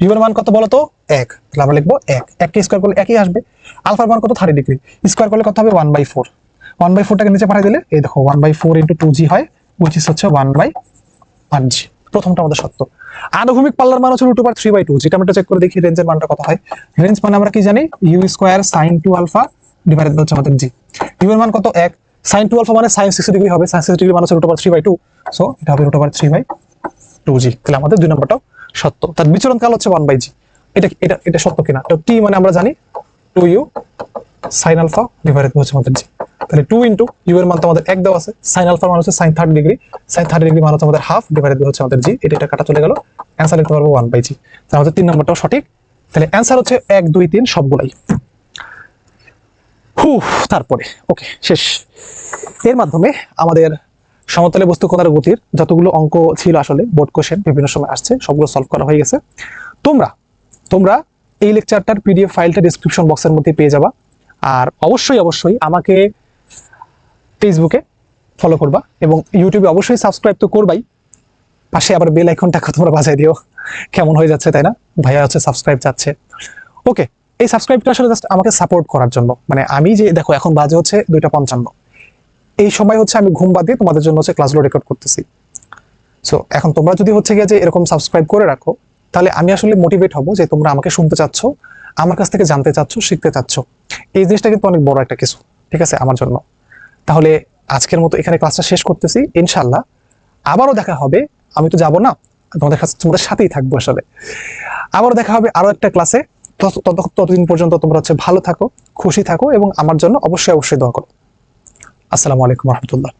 S1: ইউ এর মান কত বলো তো? 1, তাহলে আমরা লিখবো 1, 1 কে স্কয়ার করলে একই আসবে। আলফার মান কত? 30 ডিগ্রি, স্কয়ার করলে কত হবে? 1/4, 1/4 টাকে নিচে পাঠিয়ে দিলে এই দেখো 1/4 ইনটু 2g হয়, হুইচ ইজ হচ্ছে 1/8g। প্রথমটা আমাদের সত্য। আনুভূমিক পাল্লার মান হচ্ছে √3/2, যেটা আমরা চেক করে দেখি রেঞ্জের মানটা কত হয়। রেঞ্জ মানে আমরা কি জানি? U square sin 2 alpha divided by হচ্ছে আমাদের g। ইউ এর মান কত? 1, sin 2 আলফা মানে sin 60 ডিগ্রি হবে, sin 60 ডিগ্রি মানে হচ্ছে √3/2, সো এটা হবে √3/2g। তাহলে আমাদের 2 নম্বরটাও সত্য। তার বিচরণ কাল হচ্ছে 1/g। এটা সত্য কিনা? তো t মানে আমরা জানি 2u সাইন আলফা ডিভাইডেড হচ্ছে আমাদের জি। তাহলে 2 ইন্টু ইউ এর মান তো আমাদের 1 দেওয়া আছে, সাইন আলফার মান হচ্ছে সাইন 30 ডিগ্রি, সাইন 30 ডিগ্রি মান হচ্ছে আমাদের হাফ ডিভাইডেড হচ্ছে আমাদের জি। এটা কাটা চলে গেল, অ্যান্সার লিখতে পারবো 1/g। তাহলে আমাদের 3 নম্বরটাও সঠিক। তাহলে অ্যান্সার হচ্ছে 1 2 3 সবগুলাই। তারপরে ওকে শেষ। এর মাধ্যমে আমাদের সমতলে বস্তু কণার গতির যতগুলো অঙ্ক ছিল আসলে বোর্ড কোশ্চেন বিভিন্ন সময় আসছে সবগুলো সলভ করা হয়ে গেছে। তোমরা তোমরা এই লেকচারটার পিডিএফ ফাইলটা ডেসক্রিপশন বক্সের মধ্যে পেয়ে যাবা। আর অবশ্যই আমাকে ফেসবুকে ফলো করবা এবং ইউটিউবে অবশ্যই সাবস্ক্রাইব তো করবাই, পাশে আবার বেল আইকনটাকে তোমরা বাজাই দিও। কেমন হয়ে যাচ্ছে তাই না, ভাইয়া হচ্ছে সাবস্ক্রাইব চাচ্ছে। ওকে, এই সাবস্ক্রাইবটা আসলে জাস্ট আমাকে সাপোর্ট করার জন্য, মানে আমি যে দেখো এখন বাজে হচ্ছে 2:55, এই সময় হচ্ছে আমি ঘুম বাদ দিয়ে তোমাদের জন্য হচ্ছে ক্লাসগুলো রেকর্ড করতেছি। সো এখন তোমরা যদি হচ্ছে গিয়ে যে এরকম সাবস্ক্রাইব করে রাখো, তাহলে আমি আসলে মোটিভেট হব যে তোমরা আমাকে শুনতে চাচ্ছ, আমার কাছ থেকে জানতে চাচ্ছ, শিখতে চাচ্ছ। এই জিনিসটা কিন্তু অনেক বড় একটা কিছু, ঠিক আছে আমার জন্য। তাহলে আজকের মতো এখানে ক্লাসটা শেষ করতেছি, ইনশাল্লাহ আবারও দেখা হবে। আমি তো যাব না, তোমাদের সাথেই থাকবো আসলে। আবারও দেখা হবে আরো একটা ক্লাসে। ততদিন পর্যন্ত তোমরা হচ্ছে ভালো থাকো, খুশি থাকো এবং আমার জন্য অবশ্যই দোয়া করো। আসসালামু আলাইকুম রহমতুল্লাহ।